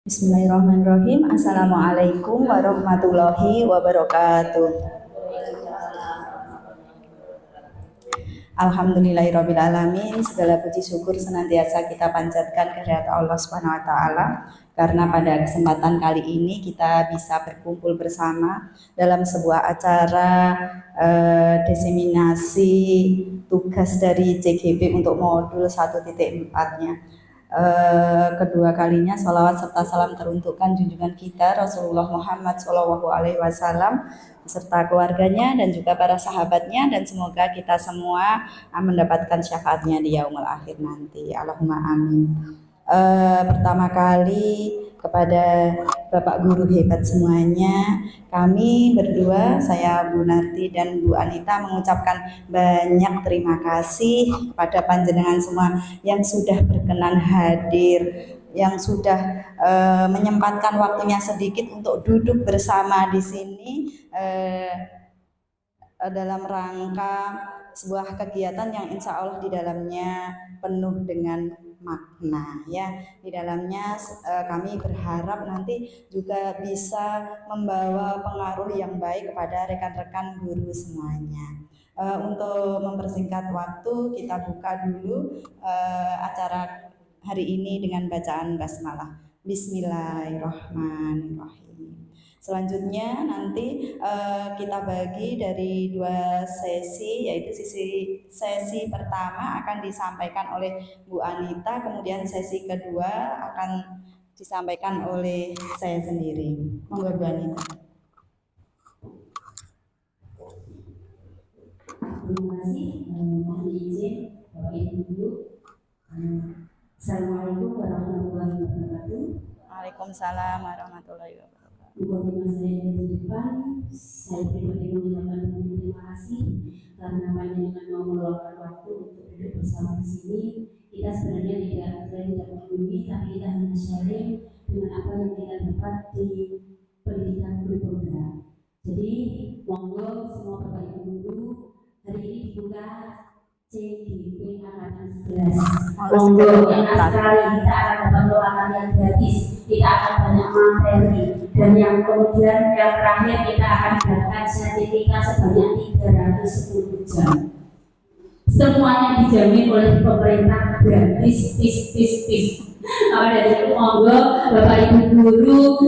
Bismillahirrahmanirrahim. Assalamualaikum warahmatullahi wabarakatuh. Alhamdulillahirrabbilalamin. Segala puji syukur senantiasa kita panjatkan kehadirat Allah Subhanahu wa taala karena pada kesempatan kali ini kita bisa berkumpul bersama dalam sebuah acara diseminasi tugas dari CGP untuk modul 1.4-nya. Kedua kalinya salawat serta salam teruntukkan junjungan kita Rasulullah Muhammad SAW beserta keluarganya dan juga para sahabatnya, dan semoga kita semua mendapatkan syafaatnya di yaumul akhir nanti. Allahumma amin. Pertama kali kepada Bapak Guru hebat semuanya, kami berdua, saya Bu Narti dan Bu Anita, mengucapkan banyak terima kasih kepada panjenengan semua yang sudah berkenan hadir, yang sudah menyempatkan waktunya sedikit untuk duduk bersama di sini dalam rangka sebuah kegiatan yang insya Allah di dalamnya penuh dengan makna, ya. Di dalamnya kami berharap nanti juga bisa membawa pengaruh yang baik kepada rekan-rekan guru semuanya. Untuk mempersingkat waktu, kita buka dulu acara hari ini dengan bacaan basmalah. Bismillahirrahmanirrahim. Selanjutnya nanti kita bagi dari dua sesi, yaitu sesi pertama akan disampaikan oleh Bu Anita, kemudian sesi kedua akan disampaikan oleh saya sendiri. Monggo Bu Anita. Terima kasih. Mohon izin Bapak Ibu. Assalamualaikum warahmatullahi wabarakatuh. Waalaikumsalam warahmatullahi wabarakatuh. Buat tema saya di depan, saya pribadi mengucapkan terima kasih karena panjenengan mau meluangkan waktu untuk duduk bersama di sini. Kita sebenarnya tidak peduli, tapi kita hanya sharing dengan apa yang kita dapat di pendidikan guru program. Jadi monggo semua Bapak Ibu guru, hari ini dibuka CGP angkatan 11. Monggo enak sekali, kita akan dapat doa yang gratis, kita akan banyak materi, dan yang kemudian yang terakhir kita akan mendapatkan sertifikat sebanyak 310 jam. Semuanya dijamin oleh pemerintah gratis, tis. Dari itu monggo Bapak Ibu guru,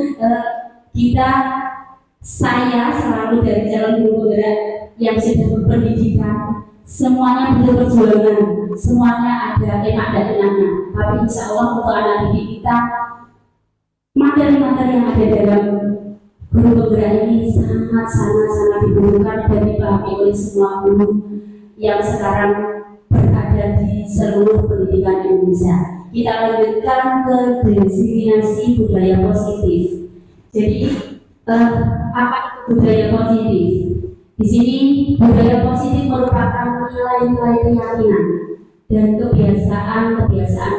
saya selalu dari calon guru penggerak yang sudah berpendidikan, semuanya butuh perjuangan, semuanya ada enak dan enaknya. Tapi insya Allah untuk anak didik kita, materi-materi yang ada dalam guru penggerak ini sangat dibutuhkan dan dipahami oleh semua guru yang sekarang berada di seluruh pendidikan Indonesia. Kita lanjutkan ke diseminasi budaya positif. Jadi apa itu budaya positif? Di sini budaya positif merupakan nilai-nilai keyakinan dan kebiasaan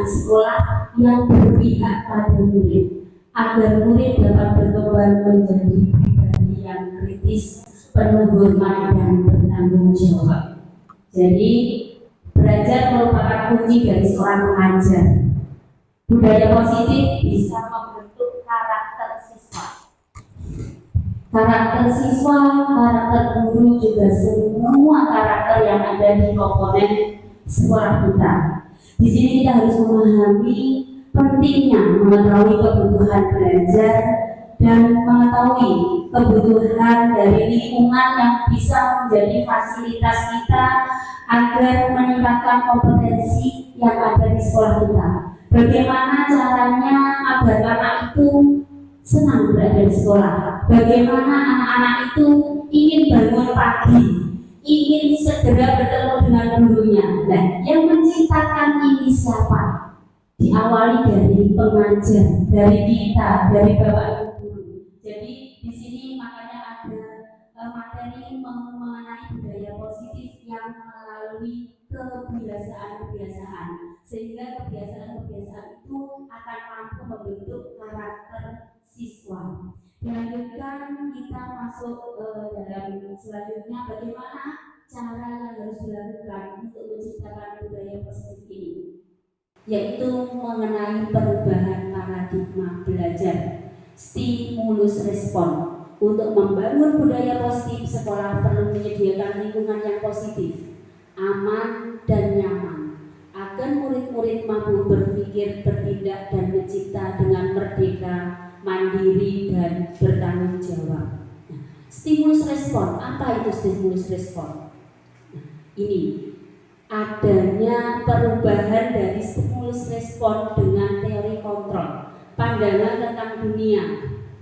sekolah yang berpihak pada murid, agar murid dapat berkembang menjadi pribadi yang kritis, penuh hormat dan bertanggung jawab. Jadi belajar merupakan kunci dari seorang pengajar. Budaya positif bisa membentuk karakter siswa, karakter guru, juga semua karakter yang ada di komponen sekolah kita. Di sini kita harus memahami pentingnya mengetahui kebutuhan belajar dan mengetahui kebutuhan dari lingkungan yang bisa menjadi fasilitas kita agar meningkatkan kompetensi yang ada di sekolah kita. Bagaimana caranya agar anak itu senang berada di sekolah? Bagaimana anak-anak itu ingin bangun pagi, ingin segera bertemu dengan gurunya? Nah, yang menciptakan ini siapa? Diawali dari pengajar, dari kita, dari Bapak Ibu guru. Jadi di sini makanya ada materi mengenai budaya positif yang melalui kebiasaan-kebiasaan, sehingga kebiasaan-kebiasaan itu akan mampu membentuk karakter siswa. Dilanjutkan kita masuk dalam selanjutnya, bagaimana cara yang harus dilakukan untuk menciptakan budaya positif ini. yaitu mengenai perubahan paradigma belajar, stimulus respon. Untuk membangun budaya positif, sekolah perlu menyediakan lingkungan yang positif, aman dan nyaman, agar murid-murid mampu berpikir, bertindak dan mencipta dengan merdeka, mandiri dan bertanggung jawab. Nah, stimulus respon, apa itu stimulus respon? Nah, ini adanya perubahan dari stimulus respon dengan teori kontrol, pandangan tentang dunia.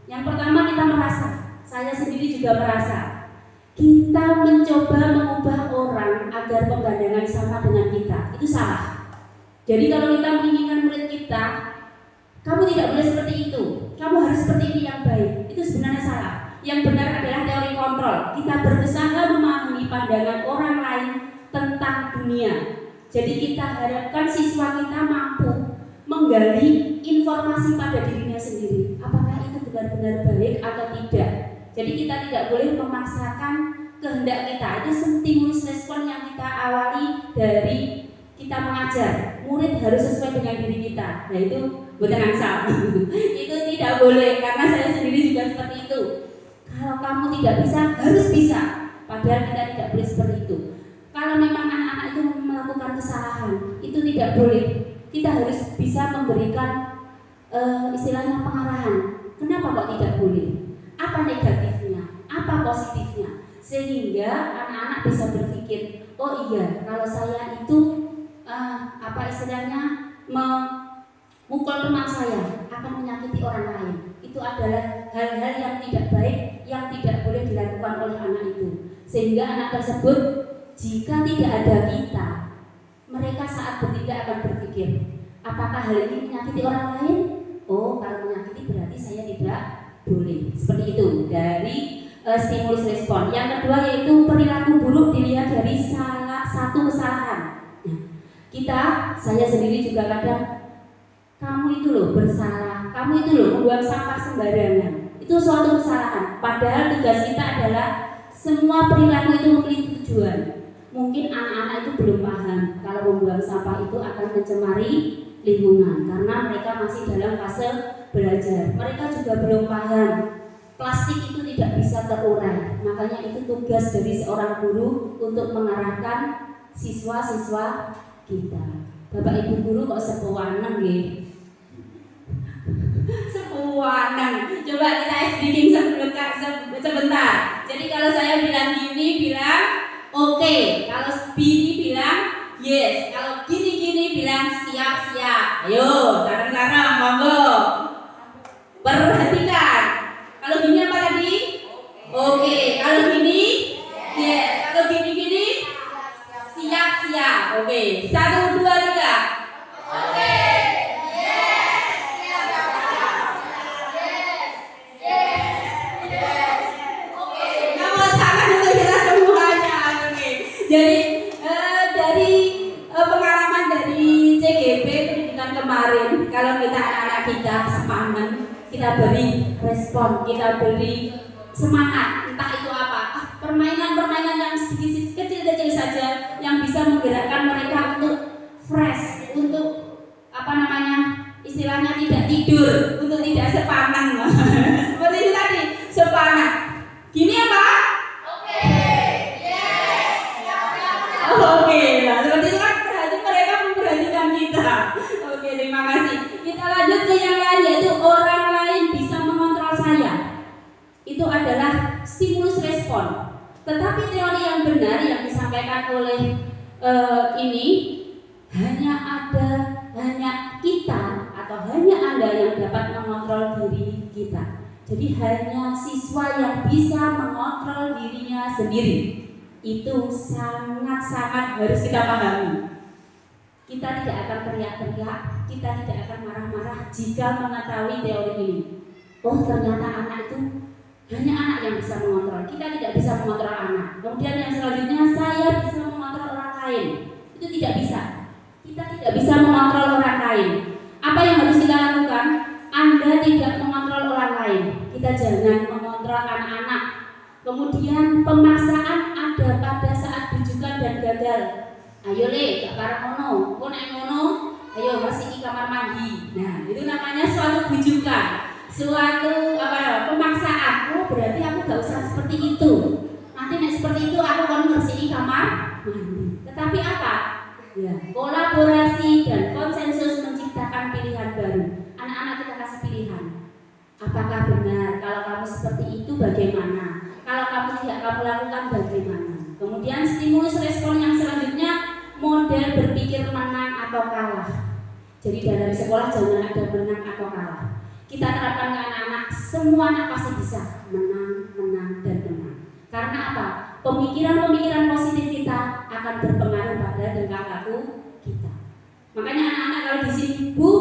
Yang pertama kita merasa, saya sendiri juga merasa, kita mencoba mengubah orang agar pemandangan sama dengan kita, itu salah. Jadi kalau kita menginginkan murid kita, kamu tidak boleh seperti itu, kamu harus seperti ini yang baik, itu sebenarnya salah. Yang benar adalah teori kontrol. Kita berusaha memahami pandangan orang lain tentang dunia. Jadi kita harapkan siswa kita mampu menggali informasi pada dirinya sendiri, apakah itu benar-benar baik atau tidak. Jadi kita tidak boleh memaksakan kehendak kita. Itu stimulus respon yang kita awali dari kita mengajar. Murid harus sesuai dengan diri kita. Nah itu bukan angsal. Itu tidak boleh, karena saya sendiri juga seperti itu. Kalau kamu tidak bisa, harus bisa. Padahal kita tidak boleh seperti itu. Kalau memang anak-anak itu melakukan kesalahan, itu tidak boleh. Kita harus bisa memberikan istilahnya pengarahan. Kenapa kok tidak boleh? Apa negatifnya, apa positifnya, sehingga anak-anak bisa berpikir, oh iya, kalau saya itu memukul teman saya akan menyakiti orang lain. Itu adalah hal-hal yang tidak baik, yang tidak boleh dilakukan oleh anak itu. Sehingga anak tersebut, jika tidak ada kita, mereka saat bertindak akan berpikir, apakah hal ini menyakiti orang lain? Oh, kalau menyakiti berarti saya tidak boleh. Seperti itu dari stimulus respon. Yang kedua yaitu perilaku buruk dilihat dari salah satu kesalahan. Saya sendiri juga kadang, kamu itu loh bersalah, kamu itu loh membuang sampah sembarangan, itu suatu kesalahan. Padahal tugas kita adalah semua perilaku itu memiliki tujuan. Mungkin anak-anak itu belum paham kalau membuang sampah itu akan mencemari lingkungan, karena mereka masih dalam fase belajar. Mereka juga belum paham plastik itu tidak bisa terurai. Makanya itu tugas dari seorang guru untuk mengarahkan siswa-siswa kita. Bapak Ibu guru kok sepuanan nggih? Sepuanan. Coba kita speaking sebentar. Jadi kalau saya bilang gini, bilang oke. Kalau bini bilang yes. Kalau gini bilang siap. Ayo, sarang-sarang, monggo. Perhatikan. Kalau gini apa tadi? Oke. Kalau gini, yes. Kalau gini, siap. Oke. 1, 2, 3. Oke. Yes. Oke. Nama tangan untuk kita semuanya. Oke. Jadi dari pengalaman dari CGP pendidikan kemarin, kalau kita anak-anak kita semangat, kita beri respon, kita beri semangat, entah itu apa, permainan-permainan yang sedikit kecil-kecil saja yang bisa menggerakkan mereka untuk fresh, untuk istilahnya tidak tidur, untuk tidak sepanang. Seperti itu tadi, sepanang. Gini apa? Oke. Yes. Oke, nah seperti itu kan berarti mereka memperhatikan kita. Oke, terima kasih. Kita lanjut ke yang lain, yaitu orang lain bisa mengontrol saya. Itu adalah stimulus respon. Tetapi teori yang benar yang disampaikan oleh ini hanya kita atau hanya Anda yang dapat mengontrol diri kita. Jadi hanya siswa yang bisa mengontrol dirinya sendiri. Itu sangat-sangat harus kita pahami. Kita tidak akan teriak-teriak, kita tidak akan marah-marah jika mengetahui teori ini. Oh, ternyata anak itu hanya anak yang bisa mengontrol. Kita tidak bisa mengontrol anak. Kemudian yang selanjutnya, saya bisa mengontrol orang lain. Itu tidak bisa. Kita tidak bisa mengontrol orang lain. Apa yang harus kita lakukan? Anda tidak mengontrol orang lain. Kita jangan mengontrol anak-anak. Kemudian pemaksaan ada pada saat rujukan dan gagal. Ayo le, gak parah ngono. Kok nek ngono ayo bersihkan kamar mandi. Nah, itu namanya suatu bujukan, suatu pemaksaan. Oh, berarti aku gak usah seperti itu. Nanti seperti itu aku akan bersihkan kamar mandi. Tetapi apa? Ya, kolaborasi dan konsensus menciptakan pilihan baru. Anak-anak kita kasih pilihan. Apakah benar? Kalau kamu seperti itu bagaimana? Kalau kamu tidak kamu lakukan bagaimana? Kemudian stimulus respon yang selanjutnya, model berpikir menang atau kalah. Jadi dalam sekolah jangan ada menang atau kalah. Kita terapkan ke anak-anak, semua anak pasti bisa menang, menang, dan menang. Karena apa? Pemikiran-pemikiran positif kita akan berpengaruh pada tingkah laku kita. Makanya anak-anak kalau di sini, Bu,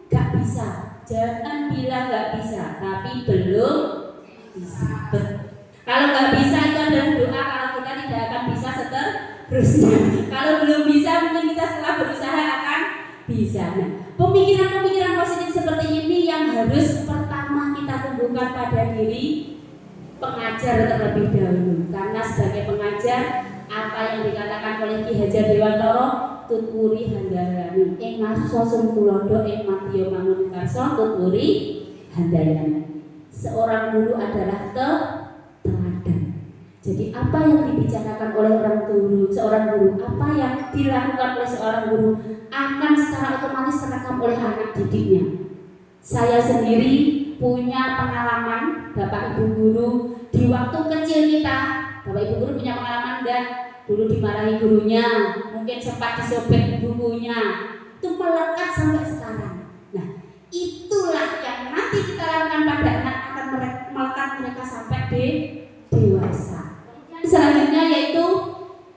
gak bisa. Jangan bilang gak bisa, tapi belum bisa. Kalau gak bisa itu adalah doa kalau kita tidak akan bisa seterusnya. Kalau belum bisa mungkin kita setelah berusaha akan bisa. Nah, pemikiran-pemikiran positif seperti ini yang harus pertama kita tumbuhkan pada diri pengajar terlebih dahulu. Karena sebagai pengajar, apa yang dikatakan oleh Ki Hajar Dewantara, tuturi handayani ing ngarsa tulodo ing madya mangunkarsa tuturi handayani. Seorang guru adalah teladan. Jadi apa yang dibicarakan oleh seorang guru, apa yang dilakukan oleh seorang guru akan secara otomatis terekam oleh anak didiknya. Saya sendiri punya pengalaman, Bapak Ibu guru, di waktu kecil kita, Bapak Ibu guru punya pengalaman dan dulu dimarahi gurunya, mungkin sempat disobek bukunya, itu melekat sampai sekarang. Nah, itulah yang nanti kita lakukan pada anak akan melekat mereka sampai dewasa. Kemudian selanjutnya yaitu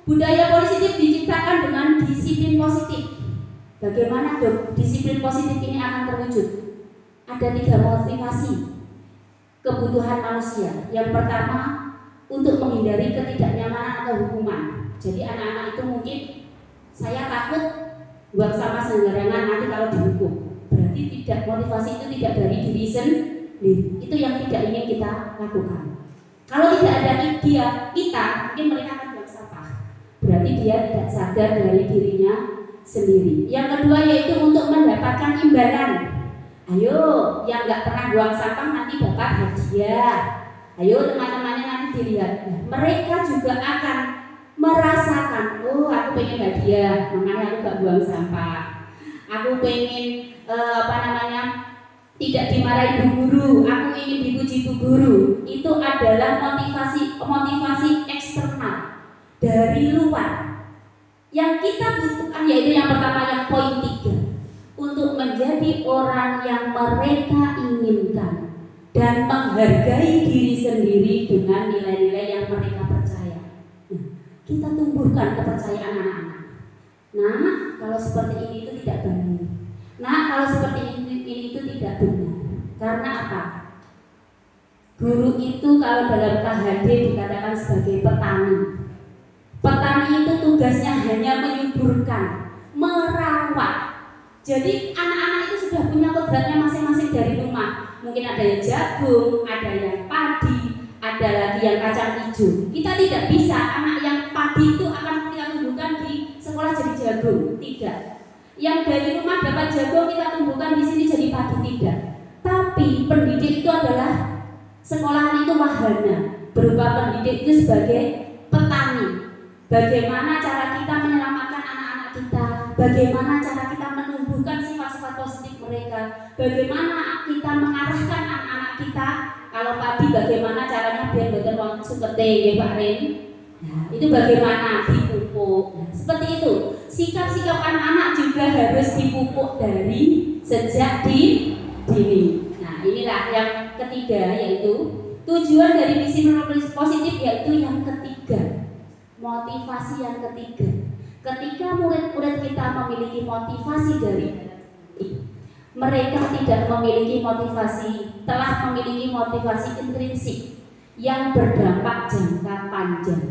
budaya positif diciptakan dengan disiplin positif. Bagaimana dok disiplin positif ini akan terwujud? Ada 3 motivasi kebutuhan manusia. Yang pertama, untuk menghindari ketidaknyamanan atau hukuman. Jadi anak-anak itu mungkin saya takut buang sampah sembarangan nanti kalau dihukum. Berarti motivasi itu tidak dari diri sendiri. Itu yang tidak ingin kita lakukan. Kalau tidak ada kita mungkin mereka akan buang sampah. Berarti dia tidak sadar dari dirinya sendiri. Yang kedua yaitu untuk mendapatkan imbalan. Ayo, yang nggak pernah buang sampah nanti dapat hadiah. Ayo teman-temannya nanti dilihat. Nah, mereka juga akan merasakan, oh aku pengen hadiah, makanya aku gak buang sampah. Aku pengen tidak dimarahi bu guru, aku ingin dipuji bu guru. Itu adalah motivasi eksternal dari luar. Yang kita butuhkan yaitu yang pertama, yang poin 3, untuk menjadi orang yang mereka inginkan dan menghargai diri sendiri dengan nilai-nilai yang mereka percaya. Nah, kita tumbuhkan kepercayaan anak-anak. Nah, kalau seperti ini itu tidak baik. Nah, kalau seperti ini itu tidak benar. Karena apa? Guru itu kalau dalam KHD dikatakan sebagai petani. Petani itu tugasnya hanya menyuburkan, merawat. Jadi anak-anak itu sudah punya kodratnya masing-masing dari rumah. Mungkin ada yang jagung, ada yang padi, ada lagi yang kacang hijau. Kita tidak bisa anak yang padi itu akan kita tumbuhkan di sekolah jadi jagung, tidak. Yang dari rumah dapat jagung kita tumbuhkan di sini jadi padi, tidak. Tapi pendidik itu adalah sekolahan itu wahana, berupa pendidik itu sebagai petani. Bagaimana cara kita menyelamatkan anak-anak kita? Bagaimana cara kita menumbuhkan sifat-sifat positif mereka? Bagaimana kita mengarahkan anak-anak kita? Kalau padi bagaimana caranya biar betul waktu seperti ya Pak Rin? Nah, itu bagaimana dipupuk? Nah, seperti itu. Sikap-sikap anak-anak juga harus dipupuk dari sejak dini. Nah, inilah yang ketiga yaitu tujuan dari disiplin positif, yaitu yang ketiga. Motivasi yang ketiga. Ketika murid-murid kita memiliki motivasi dari mereka tidak memiliki telah memiliki motivasi intrinsik yang berdampak jangka panjang.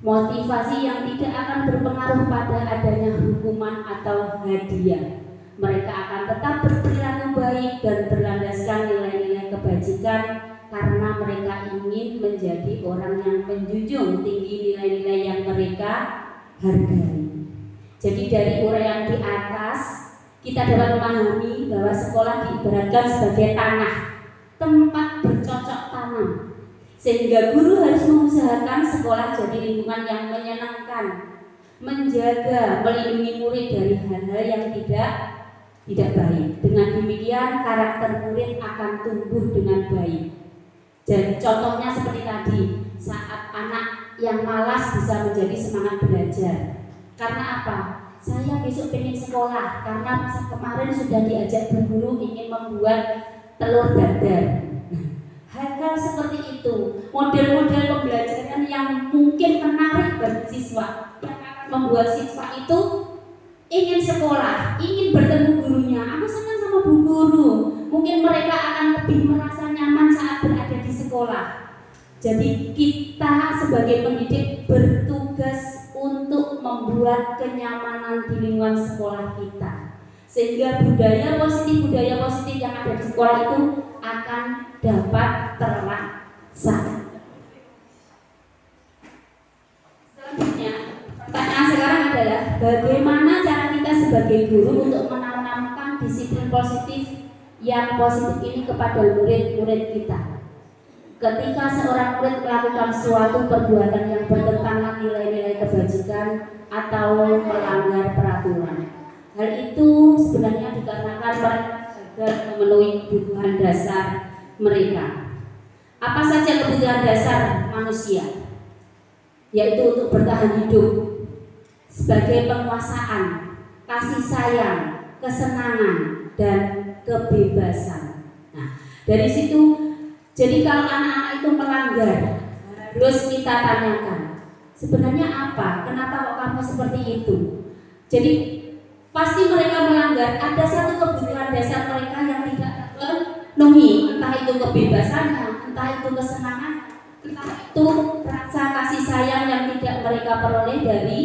Motivasi yang tidak akan berpengaruh pada adanya hukuman atau hadiah. Mereka akan tetap berperilaku baik dan berlandaskan nilai-nilai kebajikan karena mereka ingin menjadi orang yang menjunjung tinggi nilai-nilai yang mereka hargai. Jadi dari uraian di atas kita dapat memahami bahwa sekolah diibaratkan sebagai tanah, tempat bercocok tanam, sehingga guru harus mengusahakan sekolah jadi lingkungan yang menyenangkan, menjaga, melindungi murid dari hal-hal yang tidak baik. Dengan demikian karakter murid akan tumbuh dengan baik. Dan contohnya seperti tadi, saat anak yang malas bisa menjadi semangat belajar. Karena apa? Saya besok pengen sekolah karena kemarin sudah diajak berguru ingin membuat telur dadar. Hal-hal seperti itu, model-model pembelajaran yang mungkin menarik bagi siswa, yang akan membuat siswa itu ingin sekolah, ingin bertemu gurunya. Aku senang sama bu guru. Mungkin mereka akan lebih merasa nyaman saat berada di sekolah. Jadi kita sebagai pendidik bertugas untuk membuat kenyamanan di lingkungan sekolah kita, sehingga budaya positif yang ada di sekolah itu akan dapat terlaksana. Selanjutnya, pertanyaan sekarang adalah bagaimana cara kita sebagai guru untuk menanamkan disiplin positif yang positif ini kepada murid-murid kita. Ketika seorang murid melakukan suatu perbuatan yang bertentangan nilai-nilai kebajikan atau melanggar peraturan, hal itu sebenarnya dikarenakan mereka gagal memenuhi kebutuhan dasar mereka. Apa saja kebutuhan dasar manusia? Yaitu untuk bertahan hidup, sebagai penguasaan, kasih sayang, kesenangan, dan kebebasan. Nah, dari situ, jadi kalau anak-anak itu melanggar, harus kita tanyakan, sebenarnya apa? Kenapa kok kamu seperti itu? Jadi pasti mereka melanggar, ada satu kebutuhan dasar mereka yang tidak terpenuhi, entah itu kebebasannya, entah itu kesenangan, entah itu rasa kasih sayang yang tidak mereka peroleh dari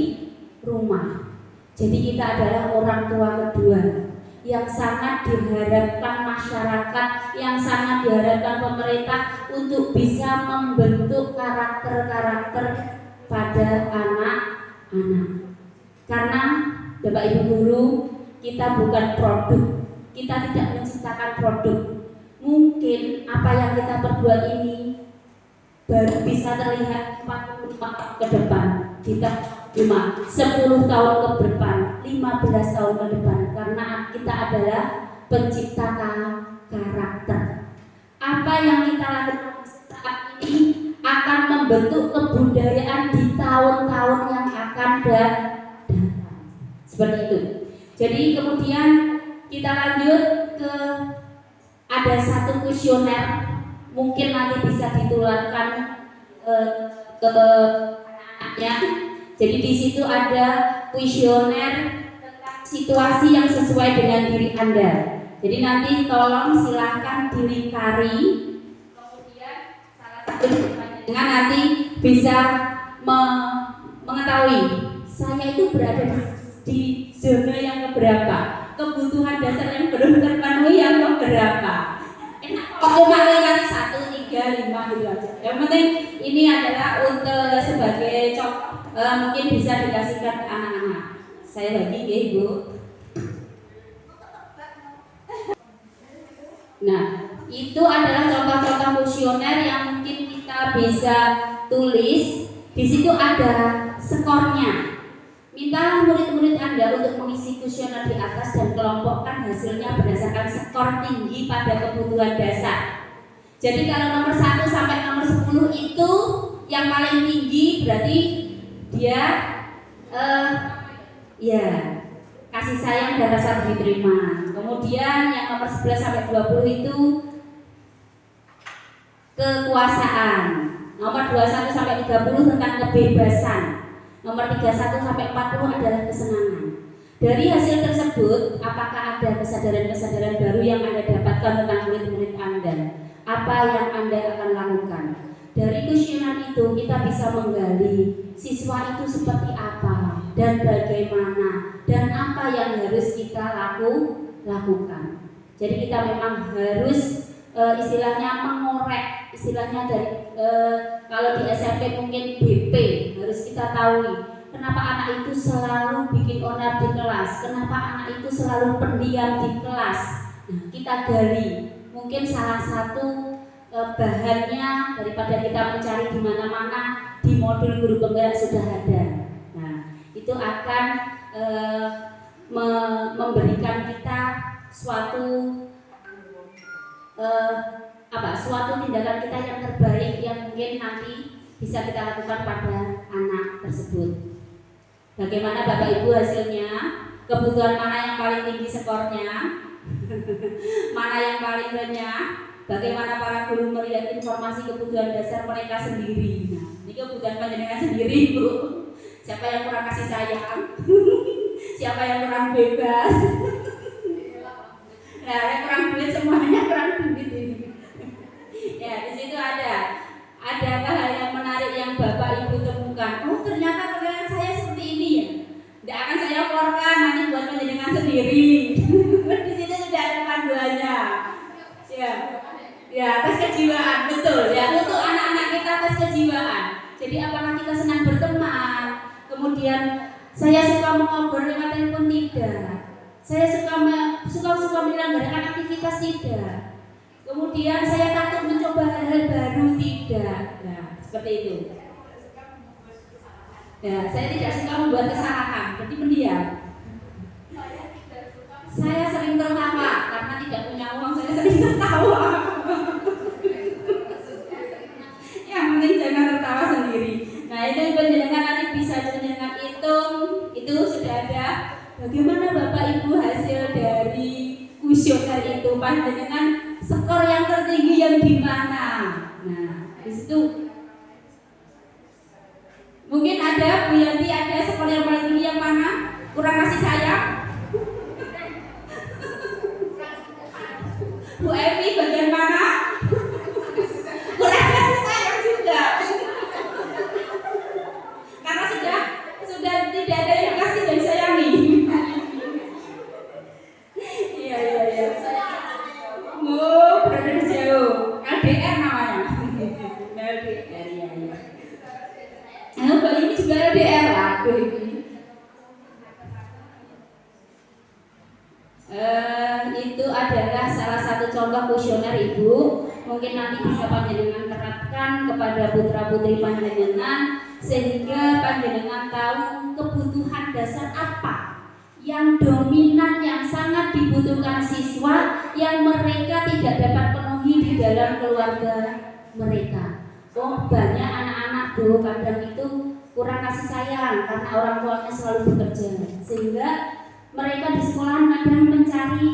rumah. Jadi kita adalah orang tua kedua yang sangat diharapkan masyarakat, yang sangat diharapkan pemerintah untuk bisa membentuk karakter-karakter pada anak-anak. Karena Bapak Ibu guru, kita bukan produk, kita tidak menciptakan produk. Mungkin apa yang kita perbuat ini baru bisa terlihat 45 tahun ke depan, kita cuma 10 tahun ke depan, 15 tahun ke depan, karena kita adalah pencipta karakter. Apa yang kita lakukan saat ini akan membentuk kebudayaan di tahun-tahun yang akan datang. Seperti itu. Jadi kemudian kita lanjut ke ada satu kuesioner, mungkin nanti bisa ditularkan ke anak-anaknya. Jadi di situ ada kuesioner tentang situasi yang sesuai dengan diri Anda. Jadi nanti tolong silahkan dilingkari, kemudian salah satu dengan nanti bisa mengetahui saya itu berada di zona yang keberapa, kebutuhan dasar yang belum terpenuhi yang keberapa. Enak kok kali 1, 3, 5 gitu aja. Yang penting ini adalah untuk sebagai contoh, mungkin bisa dikasihkan ke anak-anak. Saya bagi ya Ibu. Nah, itu adalah contoh-contoh kuesioner yang mungkin kita bisa tulis. Di situ ada skornya. Minta murid-murid Anda untuk mengisi kuesioner di atas dan kelompokkan hasilnya berdasarkan skor tinggi pada kebutuhan dasar. Jadi kalau nomor 1 sampai nomor 10 itu yang paling tinggi, berarti dia ya kasih sayang dan rasa diterima. Kemudian yang nomor 11 sampai 20 itu kekuasaan. Nomor 21 sampai 30 tentang kebebasan. Nomor 31 sampai 40 adalah kesenangan. Dari hasil tersebut, apakah ada kesadaran-kesadaran baru yang Anda dapatkan tentang murid-murid Anda? Apa yang Anda akan lakukan? Dari kuesioner itu kita bisa menggali siswa itu seperti apa dan bagaimana dan apa yang harus kita lakukan. Jadi kita memang harus istilahnya istilahnya dari kalau di SMP mungkin BP harus kita tahu kenapa anak itu selalu bikin onar di kelas, kenapa anak itu selalu pendiam di kelas. Nah, kita gali. Mungkin salah satu bahannya daripada kita mencari di mana-mana, di modul guru penggerak sudah ada. Nah, itu akan memberikan kita suatu suatu tindakan kita yang terbaik yang mungkin nanti bisa kita lakukan pada anak tersebut. Bagaimana Bapak Ibu hasilnya? Kebutuhan mana yang paling tinggi skornya? Mana yang paling rendah? Bagaimana para guru melihat informasi kebutuhan dasar mereka sendiri? Nah, ini kebutuhan panjenengan sendiri, Bu. Siapa yang kurang kasih sayang? Siapa yang kurang bebas? Nah, yang kurang duit, semuanya kurang duit ini. Ya, di situ ada hal yang menarik yang Bapak Ibu temukan. Oh, ternyata kalian saya seperti ini ya. Tidak akan saya keluarkan, nanti buat panjenengan sendiri. Di situ sudah ada panduannya. Ya, tes kejiwaan, betul ya. Untuk anak-anak kita tes kejiwaan. Jadi apakah kita senang berteman? Kemudian saya suka mengobrol lewat telepon tidak? Saya suka menyelenggarakan aktivitas tidak? Kemudian saya takut mencoba hal-hal baru tidak? Nah, seperti itu. Ya, saya tidak suka membuat kesalahan, jadi pendiam. Saya sering tertawa karena tidak punya uang, saya sering tertawa. Yang penting jangan tertawa sendiri. Nah, itu panjenengan nanti bisa panjenengan hitung, itu sudah ada. Bagaimana Bapak Ibu hasil dari kuesioner itu? Panjenengan skor yang tertinggi yang di mana? Nah, di situ mungkin ada Bu Yanti, ada skor yang paling tinggi yang mana? Kurang kasih sayang? Bu Evi bagian mana? Kurang kasih sayang juga. Karena sudah tidak ada yang kasih dan sayangi. Iya. Oh, berada di jauh. LDR namanya. LDR ya. Nah, Mbak ini juga LDR lah. Itu adalah salah satu contoh kuesioner Ibu. Mungkin nanti bisa panjenengan terapkan kepada putra-putri panjenengan sehingga panjenengan tahu kebutuhan dasar apa yang dominan, yang sangat dibutuhkan siswa, yang mereka tidak dapat penuhi di dalam keluarga mereka. Oh, banyak anak-anak tuh kadang itu kurang kasih sayang karena orang tuanya selalu bekerja, sehingga mereka di sekolah kadang mencari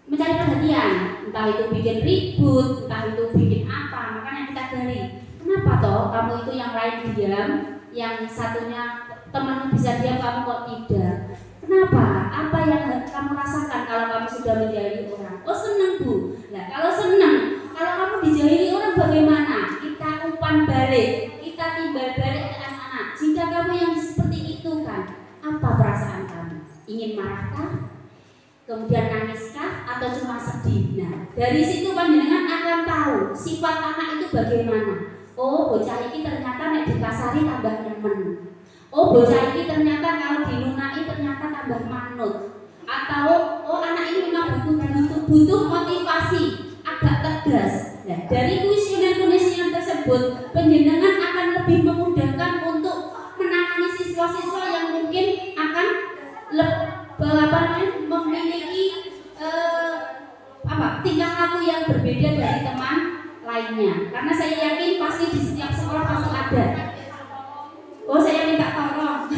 mencari perhatian, entah itu bikin ribut, entah itu bikin apa. Makanya kita gali, kenapa toh kamu itu yang lain diam, yang satunya temanmu bisa diam, kamu kok tidak? Kenapa? Apa yang kamu rasakan kalau kamu sudah menjahili orang? Oh, senang Bu. Nah, kalau senang, kalau kamu dijahili orang bagaimana? Kita umpan balik, kita timbal balik ke anak-anak. Jika kamu yang seperti itu kan, apa perasaan kamu? Ingin marahkah? Kemudian nangiskah? Atau cuma sedih? Nah, dari situ panjenengan akan tahu sifat anak itu bagaimana. Oh, bocah ini ternyata nek dikasari tambah nemen. Oh, bocah ini ternyata kalau dilunai ternyata tambah manut. Atau oh, anak ini memang butuh motivasi agak tegas. Nah, dari kuesioner tersebut panjenengan akan lebih memudahkan untuk menangani siswa-siswa yang mungkin akan memiliki tingkah laku yang berbeda dari teman lainnya. Karena saya yakin pasti di setiap sekolah pasti ada. Oh, saya minta tolong.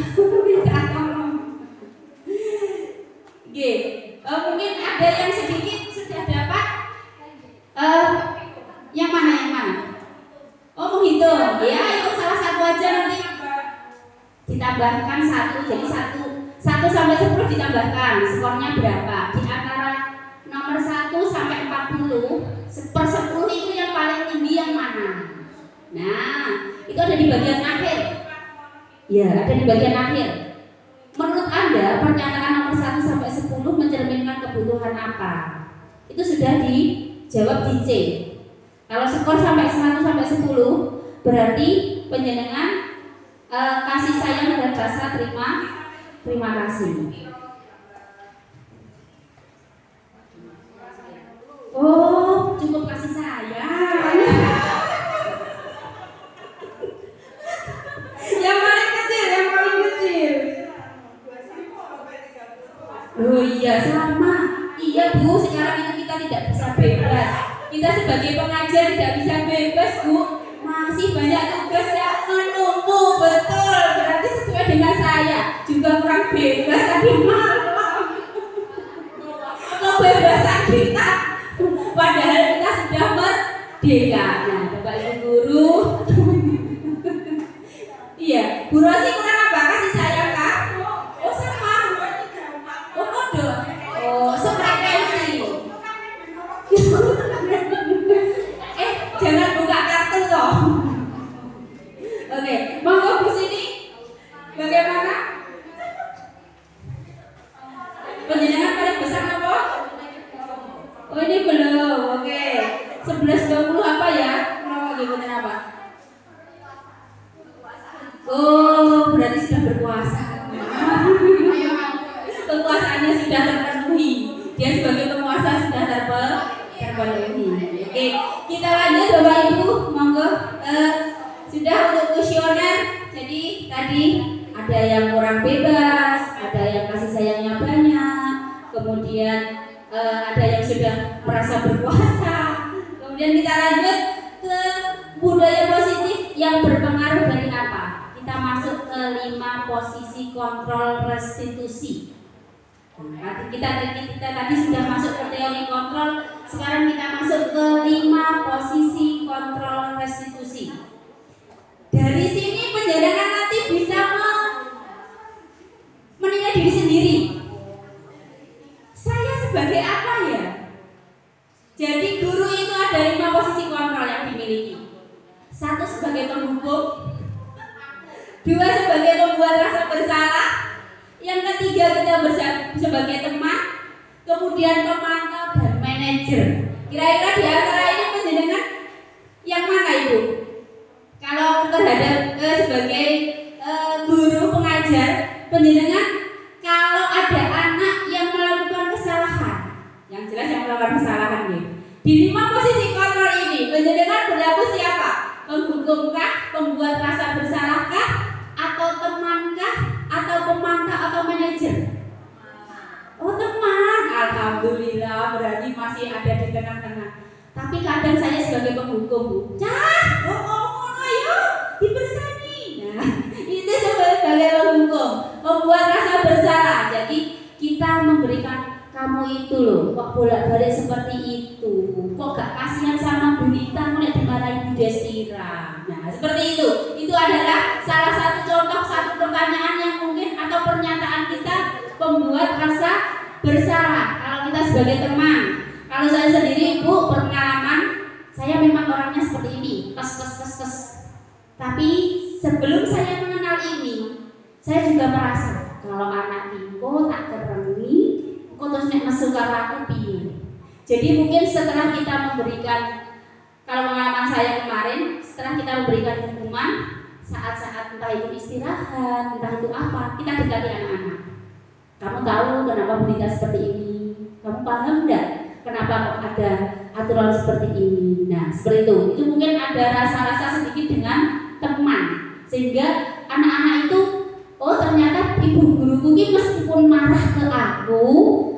Minta tolong. Mungkin ada yang sedikit sudah dapat. Yang mana? Oh, menghitung. Ya, itu salah satu aja nanti ditambahkan 1. Jadi 1 sampai 10 ditambahkan. Skornya berapa? Di antara nomor 1 sampai 40, per 10 itu yang paling tinggi yang mana? Nah, itu ada di bagian akhir. Ya, ada di bagian akhir. Menurut Anda, pernyataan nomor 1 sampai 10 mencerminkan kebutuhan apa? Itu sudah dijawab di C. Kalau skor sampai 100 sampai 10, berarti panjenengan kasih sayang dan rasa terima kasih. Oh, cukup kasih sayang. Yang paling kecil. Oh iya, sama. Iya Bu, sekarang itu kita tidak bisa bebas. Kita sebagai pengajar tidak bisa bebas Bu. Masih banyak tugas yang menumpuk, betul. Berarti sesuai dengan saya juga kurang bebas tadi malam. Kebebasan kita, padahal kita sudah merdeka. Nah, Bapak Ibu guru, iya, Bu Rosi kurang apa? Kasih sayang kah? Oh sama. Oh kode. Oh sefrekuensi. Jangan buka kartu loh. Oke, monggo Bu sini. Bagaimana? Penjenengan paling besar apa? Oh ini belum. Oke. 11.20 apa ya? Mau gimana apa? Oh, berarti sudah berkuasa. Kekuasaannya sudah terpenuhi. Dia sebagai penguasa sudah terpenuhi. Oke, kita lanjut Bapak Ibu, monggo. Sudah untuk kuesioner. Jadi tadi ada yang kurang bebas, ada yang kasih sayangnya banyak, kemudian ada yang sudah merasa berkuasa. Kemudian kita lanjut ke budaya positif yang berpengaruh dari apa? Kita masuk ke 5 posisi kontrol restitusi. Nah, kita tadi sudah masuk ke teori kontrol, sekarang kita masuk ke 5 posisi kontrol restitusi. Dari sini penjenengan nanti bisa menilai diri sendiri. Saya sebagai apa ya? Jadi guru itu ada 5 posisi kontrol yang dimiliki. 1 sebagai penghukum, 2 sebagai pembuat rasa bersalah, yang ketiga kita sebagai teman, kemudian pemantau dan manajer. Kira-kira di antara ini penjenengan yang mana Ibu? Kalau terhadap sebagai guru pengajar, penjenengan kalau ada anak yang melakukan kesalahan, yang jelas yang melakukan kesalahan ya. Di 5 posisi kontrol ini, penjenengan berlaku siapa? Penghukumkah, pembuat rasa bersalahkah, atau temankah, atau pemantau atau manajer? Oh teman, alhamdulillah berarti masih ada di tengah-tengah. Tapi kadang saya sebagai penghukum Bu, ayo dibersani. Nah, itu sebagai penghukum, membuat rasa bersalah. Jadi kita memberikan kamu itu loh, kok bolak-balik seperti itu, kok gak kasihan sama Bunita, mulai dimarahin Bu Destira. Nah seperti itu adalah salah satu contoh, satu pertanyaan yang mungkin atau pernyataan kita pembuat rasa bersalah. Kalau kita sebagai teman, kalau saya sendiri Ibu pengalaman, saya memang orangnya seperti ini, kes. Tapi sebelum saya mengenal ini, saya juga merasa kalau anak Iko tak kerengi, kok terus nek mesu karo aku piye. Jadi mungkin setelah kita memberikan, kalau pengalaman saya kemarin, setelah kita memberikan hukuman, saat-saat entah itu istirahat, entah itu apa, kita dekati anak-anak. Kamu tahu kenapa Bunita seperti ini? Kamu paham enggak kenapa kok ada aturan seperti ini? Nah, seperti itu. Itu mungkin ada rasa-rasa sedikit dengan teman, sehingga anak-anak itu, oh ternyata ibu guruku ini meskipun marah ke aku,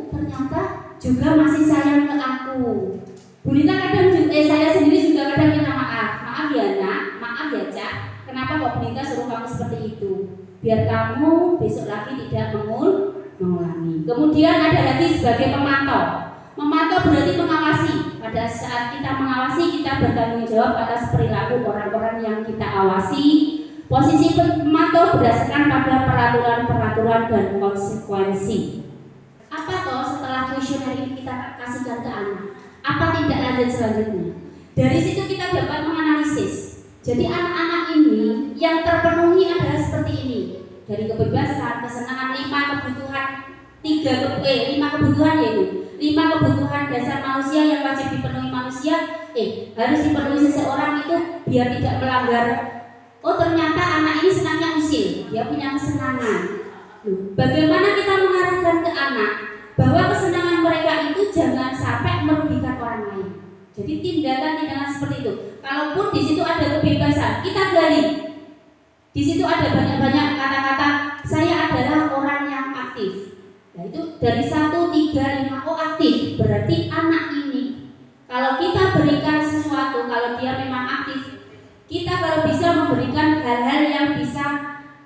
ternyata juga masih sayang ke aku. Bunita kadang saya sendiri juga kadang minta maaf ya nak, maaf ya Cak, kenapa kok Bunita suruh kamu seperti itu? Biar kamu besok lagi tidak mengulangi. Kemudian ada lagi sebagai pemantau. Memantau berarti mengawasi. Pada saat kita mengawasi, kita bertanggung jawab atas perilaku orang-orang yang kita awasi. Posisi pemantau berdasarkan pada peraturan-peraturan dan konsekuensi. Apa toh setelah kuesioner ini kita kasihkan ke anak? Apa tindak lanjut selanjutnya? Dari situ kita dapat menganalisis. Jadi anak-anak ini yang terpenuhi adalah seperti ini. Dari kebebasan, kesenangan, 5 kebutuhan, 5 kebutuhan yaitu 5 kebutuhan dasar manusia yang wajib dipenuhi manusia, harus dipenuhi seseorang itu biar tidak melanggar Oh ternyata anak ini senangnya usil, dia punya kesenangan. Bagaimana kita mengarahkan ke anak bahwa kesenangan mereka itu jangan sampai merugikan orang lain. Jadi tindakan-tindakan seperti itu. Kalaupun di situ ada kebebasan, kita gali. Di situ ada banyak-banyak kata-kata saya adalah orang yang aktif. Nah itu dari 1, 3, 5, oh aktif. Berarti anak ini kalau kita berikan sesuatu, kalau dia memang aktif, kita kalau bisa memberikan hal-hal yang bisa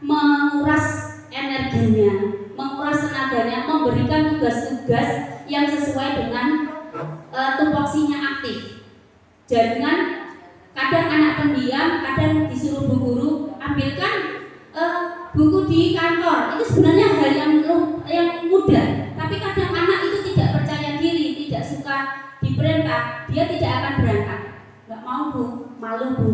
menguras energinya, menguras tenaganya, memberikan tugas-tugas yang sesuai dengan tupoksinya aktif. Jangan kadang anak pendiam, kadang disuruh bu guru ambilkan buku di kantor. Itu sebenarnya hal yang mudah, tapi kadang anak itu tidak percaya diri, tidak suka diperintah, dia tidak akan berangkat. Nggak mau bu, malu bu.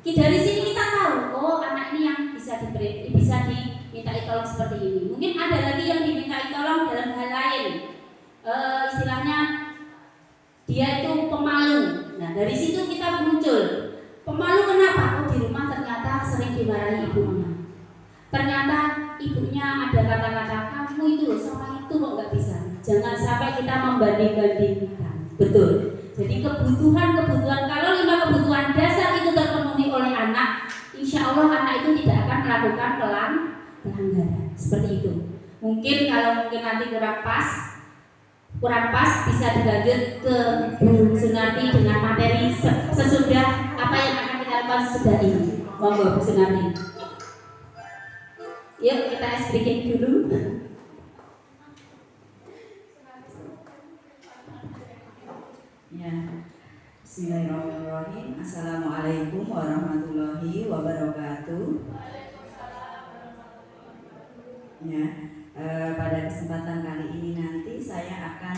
Dari sini kita tahu, oh anak ini yang bisa dimintai tolong seperti ini. Mungkin ada lagi yang dimintai tolong dalam hal lain. Istilahnya dia itu pemalu. Nah dari situ kita muncul. Pemalu kenapa? Oh di rumah ternyata sering dimarahi ibunya. Ternyata ibunya ada kata-kata kamu itu loh sama itu kok nggak bisa. Jangan sampai kita membanding-bandingkan. Betul. Jadi kebutuhan kalau 5 kebutuhan dasar itu terpenuhi oleh anak, insya Allah anak itu tidak akan melakukan pelanggaran seperti itu. Mungkin kalau nanti kurang pas bisa dilanjut ke Bu Sunarti dengan materi sesudah apa yang akan kita lakukan sesudah ini. Monggo Bu Sunarti. Yuk kita breaking dulu. Ya, Bismillahirrahmanirrahim. Assalamualaikum warahmatullahi wabarakatuh. Ya, pada kesempatan kali ini nanti saya akan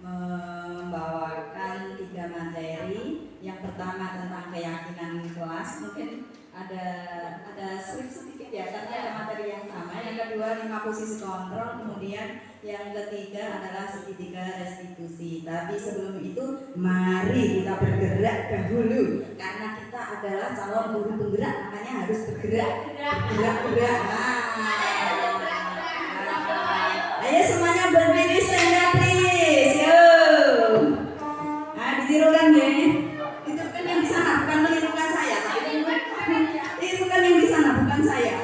membawakan 3 materi. Yang pertama tentang keyakinan kelas. Mungkin ada slip sedikit ya, karena ada materi yang sama. Yang kedua 5 posisi kontrol. Kemudian yang ketiga adalah segitiga restitusi. Tapi sebelum itu mari kita bergerak dahulu, karena kita adalah calon guru penggerak, makanya harus bergerak. Ayo semuanya berdiri, stand up please. Yo. Nah, ditirukan ya. Itu kan yang di sana, bukan menirukan saya, tapi itu kan yang di sana, bukan saya.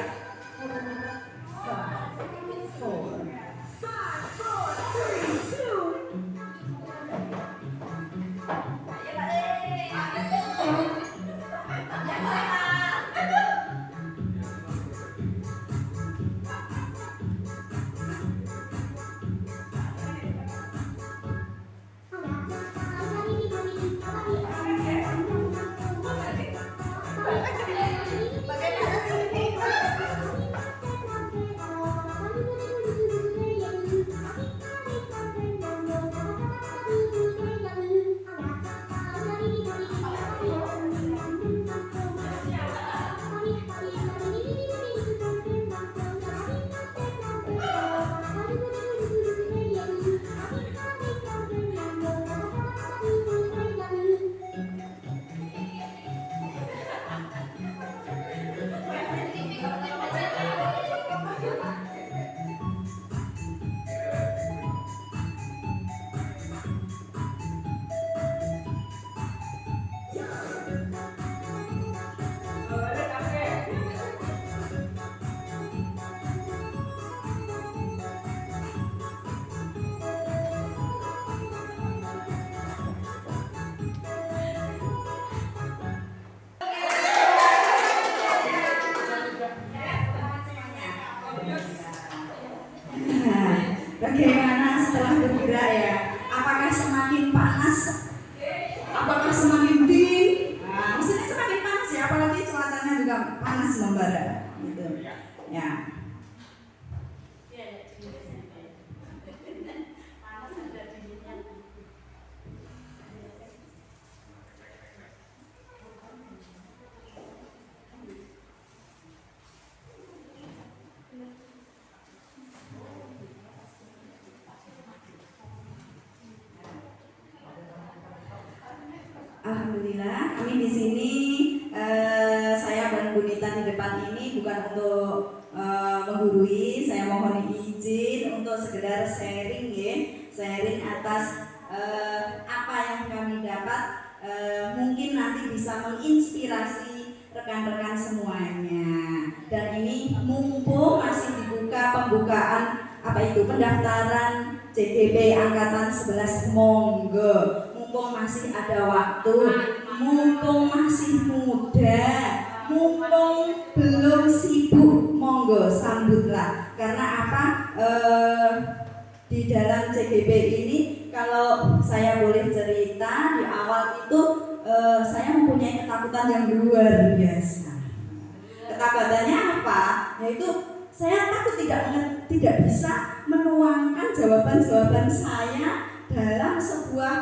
Bagaimana setelah bergerak ya? Apakah semakin panas? Apakah semakin dingin? Nah, maksudnya semakin panas ya, apalagi cuacanya juga panas membara, gitu. Ya. Alhamdulillah, kami di sini saya Bu Nita di depan ini bukan untuk menggurui, saya mohon izin untuk sekedar sharing ya, sharing atas apa yang kami dapat, mungkin nanti bisa menginspirasi rekan-rekan semuanya. Dan ini mumpung masih dibuka pembukaan pendaftaran CGP Angkatan 11, monggo, mumpung masih ada waktu, mumpung masih muda, mumpung belum sibuk, monggo sambutlah. Karena apa? Di dalam CGP ini, kalau saya boleh cerita, di awal itu saya mempunyai ketakutan yang luar biasa. Ketakutannya apa? Yaitu saya takut tidak bisa menuangkan jawaban-jawaban saya dalam sebuah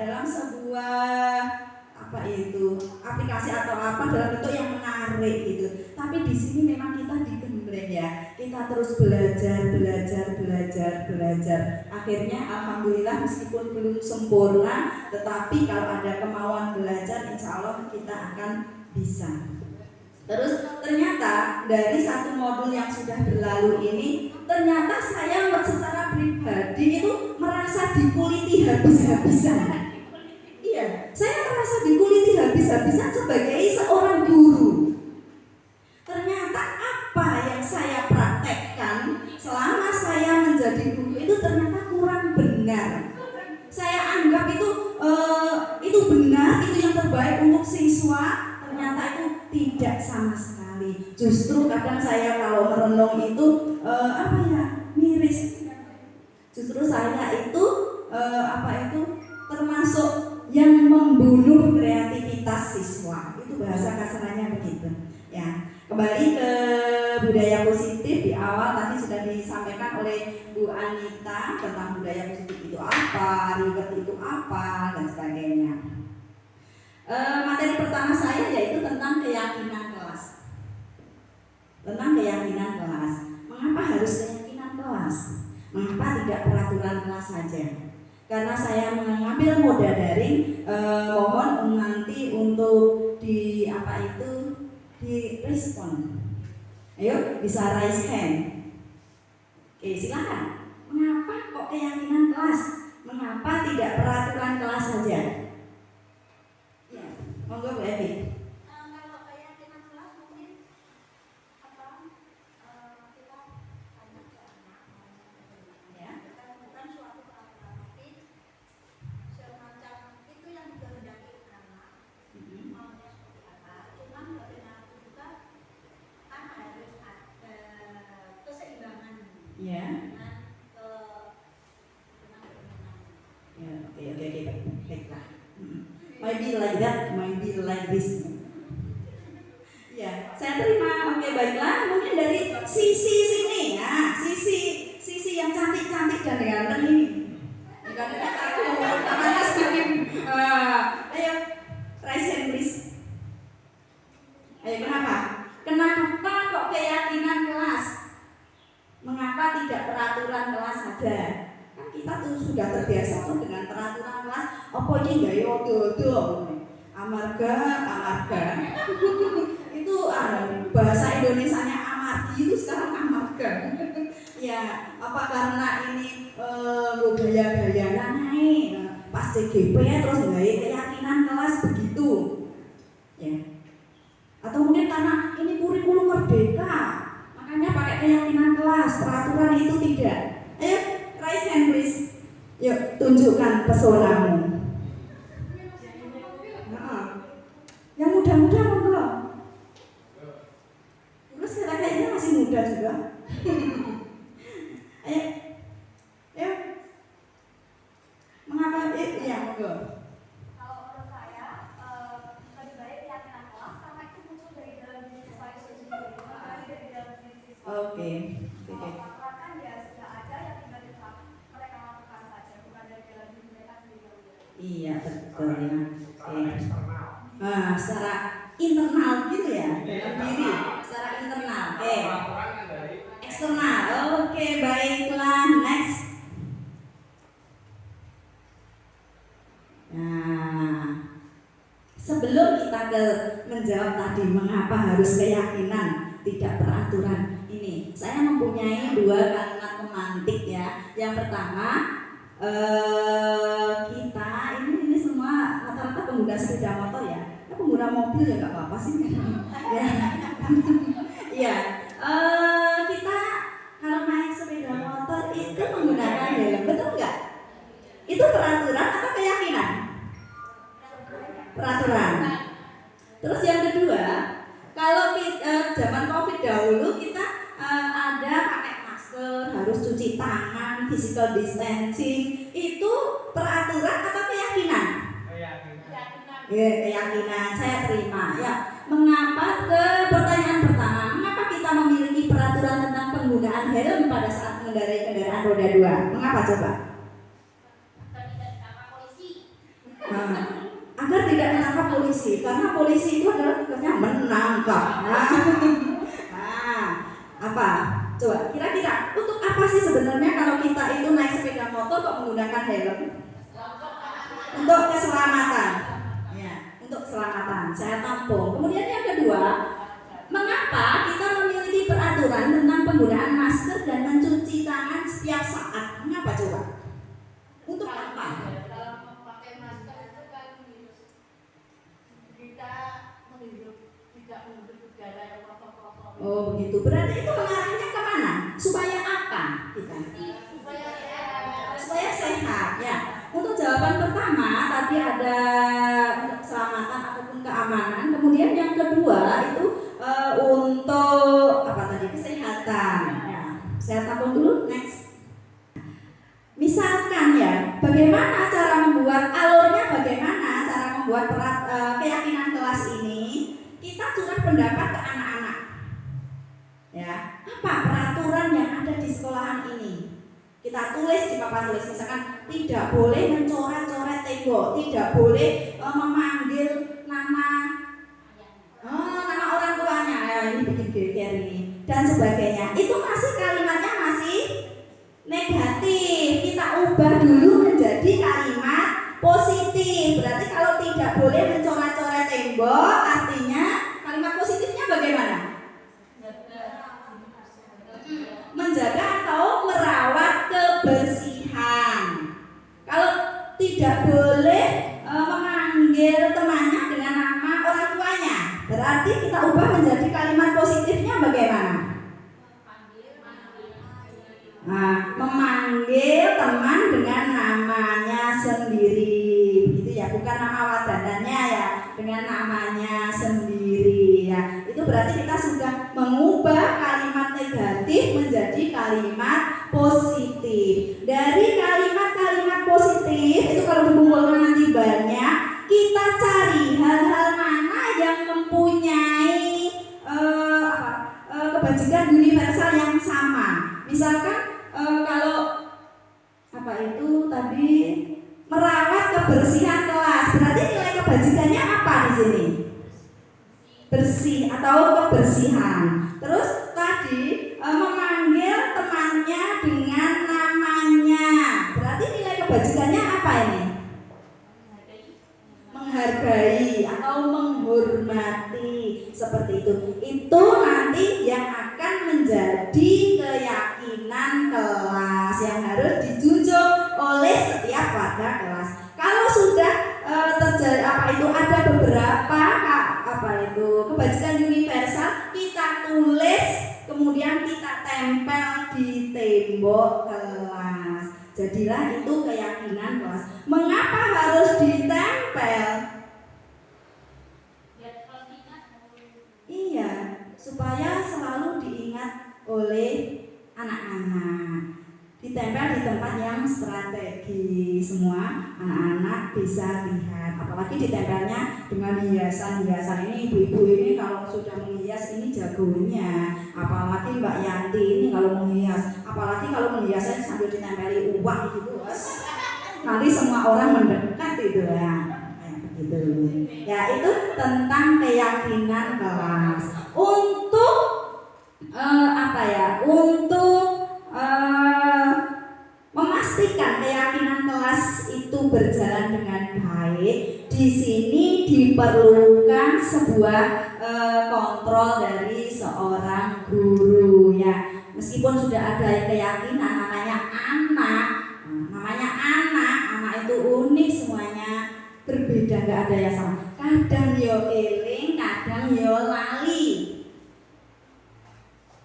dalam sebuah aplikasi atau dalam bentuk yang menarik gitu. Tapi di sini memang kita digembleng ya. Kita terus belajar. Akhirnya alhamdulillah meskipun belum sempurna, tetapi kalau ada kemauan belajar, insya Allah kita akan bisa. Terus ternyata dari satu modul yang sudah berlalu ini, ternyata saya secara pribadi itu merasa dikuliti habis-habisan. Iya, saya merasa dikuliti habis-habisan sebagai seorang guru. Ternyata apa yang saya praktekkan selama saya menjadi guru itu ternyata kurang benar. Saya anggap itu benar, itu yang terbaik untuk siswa, ternyata itu tidak sama sekali. Justru kadang saya kalau merenung itu miris. Justru saya itu termasuk yang membunuh kreativitas siswa. Itu bahasa kasarnya begitu. Ya, kembali ke budaya positif. Di awal tadi sudah disampaikan oleh Bu Anita tentang budaya positif itu apa, reward itu apa, dan sebagainya. Materi pertama saya yaitu tentang keyakinan kelas. Tentang keyakinan kelas. Mengapa harus keyakinan kelas? Mengapa tidak peraturan kelas saja? Karena saya mengambil moda daring, mohon nanti untuk di respon. Ayo, bisa raise hand. Oke, silakan. Mengapa kok keyakinan kelas? Mengapa tidak peraturan kelas saja? Ya, monggo Bu Evi. Kalau keyakinan kelas mungkin kita tanya ke anak, Ya. bukan suatu peraturan, tapi semacam itu yang dikehendaki anak maunya seperti apa. Cuman bagaimanapun juga kan harus ada keseimbangan Ya. dengan Ya, oke, baiklah. Might be like that, might be like this. Ya, saya terima. Oke, baiklah. Mungkin dari sisi sini, ya, sisi yang cantik-cantik dan ganteng ini. Dekat-dekat aku, namanya semakin. Ayo, raise hand please. Ayo, kenapa? Kenapa kok keyakinan kelas? Mengapa tidak peraturan kelas saja? Kan kita tuh sudah terbiasa tuh dengan peraturan kelas. Apa ini gaya odo-odo? Amarga. Itu bahasa Indonesianya amargi itu sekarang amarga. Ya, apa karena ini gaya-gayaan naik pas CGP terus gaya keyakinan kelas begitu? Ya. Atau mungkin karena ini kurikulum merdeka, makanya pakai keyakinan kelas, peraturan itu tidak. Ayo, raise hand please. Yuk, tunjukkan pesonamu. Yang muda-muda monggo. Terus kayaknya masih muda juga. Ayo. Mengapa? Iya, monggo. Kalau menurut saya lebih baik keyakinan kelas karena itu muncul dari dalam diri siswa itu sendiri, bukan dari dalam diri siswa. Oke. Peraturan kan ya sudah ada yang tinggal mereka lakukan saja, bukan dari dalam diri mereka sendiri. Iya, betul ya. Nah, secara internal gitu ya, dalam diri, secara internal. Oke. Eksternal. Oke, baiklah. Next. Nah, 11 sebelum kita menjawab tadi mengapa harus keyakinan tidak peraturan, ini saya mempunyai 2 kalimat pemantik ya. Yang pertama, kita ini semua rata-rata pengguna sepeda motor ya. Pengguna mobil ya nggak apa-apa sih. Ya. Iya. Kita kalau naik sepeda motor itu menggunakan helm, betul nggak? Itu peraturan atau keyakinan? Peraturan. Terus yang kedua, kalau zaman COVID dahulu kita ada pakai masker, harus cuci tangan, physical distancing, itu peraturan atau keyakinan? Keyakinan, saya terima ya. Mengapa pertanyaan pertama, mengapa kita memiliki peraturan tentang penggunaan helm pada saat mengendarai kendaraan roda 2? Mengapa coba? Agar tidak menangkap polisi, karena polisi itu adalah tugasnya menangkap. Apa? Coba kira-kira untuk apa sih sebenarnya kalau kita itu naik sepeda motor kok menggunakan helm? Untuk keselamatan. Untuk keselamatan, saya tampung. Kemudian yang kedua, mengapa kita memiliki peraturan tentang penggunaan masker dan mencuci tangan setiap saat? Mengapa coba? Untuk apa? Dalam memakai masker itu kan kita tidak menghirup udara yang kotor-kotor. Oh begitu, berarti itu mengarahnya kemana? Supaya apa kita? Supaya sehat ya. Untuk jawaban pertama tadi ada untuk keselamatan ataupun keamanan. Kemudian yang kedua itu untuk apa tadi? Kesehatan. Ya. Saya tampung dulu. Next. Misalkan ya, bagaimana cara membuat alurnya? Bagaimana cara membuat keyakinan kelas ini? Kita curah pendapat ke anak-anak. Ya, apa peraturan yang ada di sekolahan ini? Kita tulis di papan tulis, misalkan tidak boleh mencoret-coret tembok, tidak boleh memanggil nama orang tuanya, ya, ini bikin geger ini, dan sebagainya. Itu masih kalimatnya masih negatif. Kita ubah dulu menjadi kalimat positif. Berarti kalau tidak boleh mencoret-coret tembok, artinya kalimat positifnya bagaimana? Menjaga atau merawat kebersihan. Kalau tidak boleh memanggil temannya dengan nama orang tuanya, berarti kita ubah menjadi kalimat positifnya bagaimana? Memanggil teman dengan namanya sendiri, begitu ya, bukan nama wadanannya ya, dengan namanya sendiri ya. Itu berarti kita sudah mengubah kalimat negatif menjadi kalimat positif. Dari kalimat-kalimat positif itu kalau dikumpulkan nanti banyak, kita cari hal-hal mana yang mempunyai kebajikan universal yang sama. Misalkan kalau apa itu tadi merawat kebersihan kelas, berarti nilai kebajikannya apa di sini? Bersih atau kebersihan. Terus tadi memanggil temannya dengan namanya, berarti nilai kebajikannya apa ini? Menghargai atau menghormati, seperti itu. Itu nanti yang akan menjadi keyakinan kelas yang harus dijunjung oleh setiap warga kelas. Kalau sudah terjadi ada beberapa kebajikan universal, kita tulis kemudian kita tempel di tembok kelas. Jadilah itu keyakinan kelas. Mengapa harus ditempel? Iya, supaya selalu diingat oleh anak-anak. Ditempel di tempat yang strategis, semua anak-anak bisa lihat. Apalagi ditempelnya dengan hiasan-hiasan ini. Ibu-ibu ini kalau sudah menghias ini jagonya. Apalagi Mbak Yanti ini kalau menghias. Apalagi kalau menghiasnya sambil ditempeli uang gitu, nanti semua orang mendekat itu ya. Gitu. Ya, itu tentang keyakinan kelas. Untuk untuk memastikan memastikan keyakinan kelas itu berjalan dengan baik, di sini diperlukan sebuah kontrol dari seorang guru ya. Meskipun sudah ada keyakinan anak itu unik semuanya, berbeda, nggak ada yang sama. Kadang yo eling, kadang yo lali.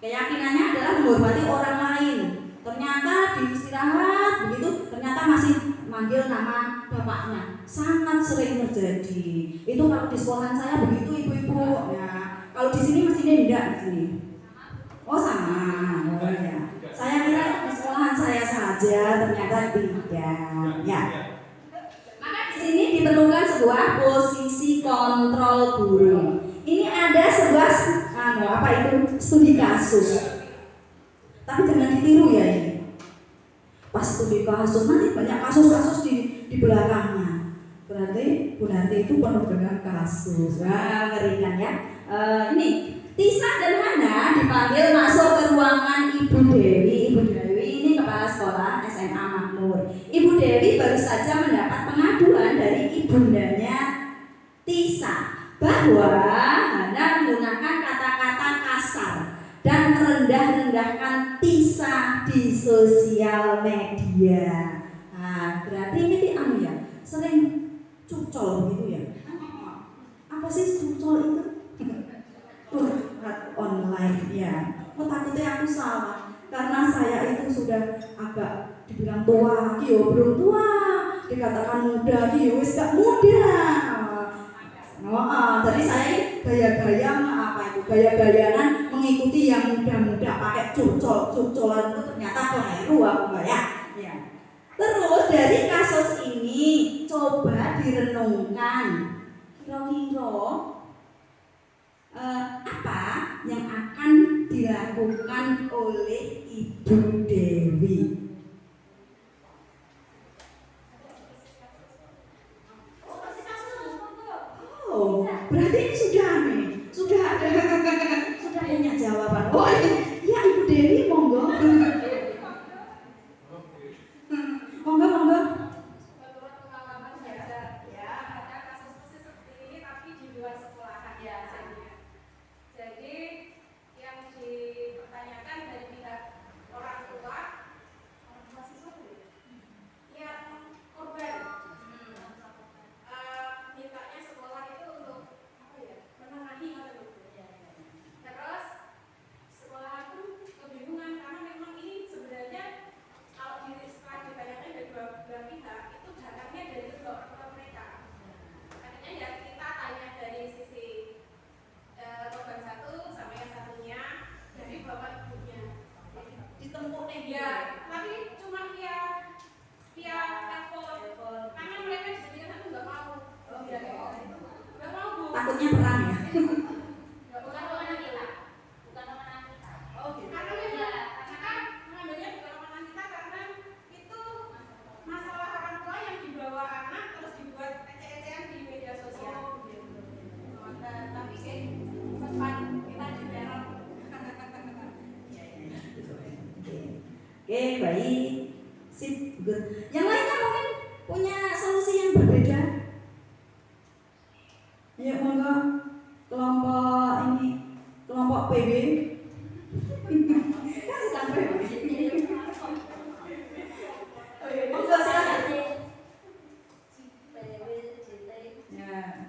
Keyakinannya adalah menghormati orang lain. Ternyata di istirahat begitu, ternyata masih manggil nama bapaknya. Sangat sering terjadi. Itu kalau di sekolahan saya begitu ibu-ibu. Ya, kalau di sini mestinya tidak di sini. Oh sama. Oh ya. Saya kira di sekolahan saya saja, ternyata tidak. Ya. Maka di sini diperlukan sebuah posisi kontrol guru. Ini ada sebuah studi kasus. Tapi jangan ditiru ya ini. Pas studi kasus nanti banyak kasus-kasus di belakangnya. Berarti Bu Nanti itu penuh dengan kasus. Wah, ngerikan ya. Ini Tisa dan Hana dipanggil masuk ke ruangan Ibu Dewi. Ibu Dewi ini kepala sekolah SMA Makmur. Ibu Dewi baru saja mendapat pengaduan dari ibundanya Tisa bahwa Hana menggunakan kata-kata kasar dan merendah-rendahkan Tisa di sosial media. Nah, berarti ini ya, sering cucol gitu ya. Apa sih cucol itu? Curhat online ya. Takutnya aku salah karena saya itu sudah agak dibilang tua, belum tua, dikatakan muda, wis gak muda. Jadi saya gaya-gayanan mengikuti yang muda-muda pakai cucolan itu ternyata keliru aku ya. Terus dari kasus ini coba direnungkan, kira-kira apa yang akan dilakukan oleh Ibu Dewi? Oh, berarti ini sudah ada punya jawaban. Oh iya, Ibu Dewi monggo. Monggo. Menurut pengalaman belajar ya, ada kasus persis seperti ini tapi di luar sekolahan ya. Jadi yang dipertanyakan dari pihak orang tua, mahasiswa yang korban, mintanya sekolah itu untuk menengahi hal itu. Terus sekolah pun kebingungan karena memang ini sebenarnya kalau setelah ditanyakan dari dua pihak itu datangnya dari kedua orang tua mereka. Akhirnya ya kita tanya dari sisi korban satu sama yang satunya dari bapak ibunya. Ditempuh Ya, tapi cuma via telepon. Karena mereka di sini kan nggak mau. Nggak mau Bu. Takutnya perang ya. Bukan anak kita. Oh, gitu. Karena memang kita mengambilnya bukan omongan kita karena itu masalah orang tua yang dibawa anak terus dibuat ecek-ecekan di media sosial. Tapi kayak sempat kita diteror. Oke, baik. Sip, good. Yang lainnya mungkin punya solusi yang berbeda. Ya, monggo kelompok PB. Kan sedang PB. Monggo silakan. Ya.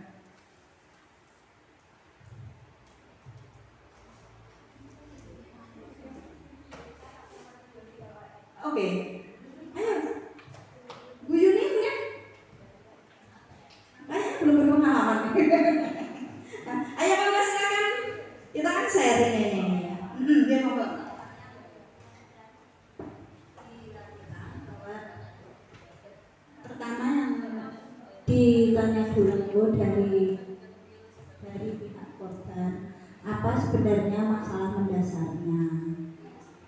Oke. Ayo. Bu Yuni mungkin belum berpengalaman. Ayo monggo silakan. Kita kan sharing ini. Dia monggo. Pertama yang ditanya dulu dari pihak korban, apa sebenarnya masalah mendasarnya?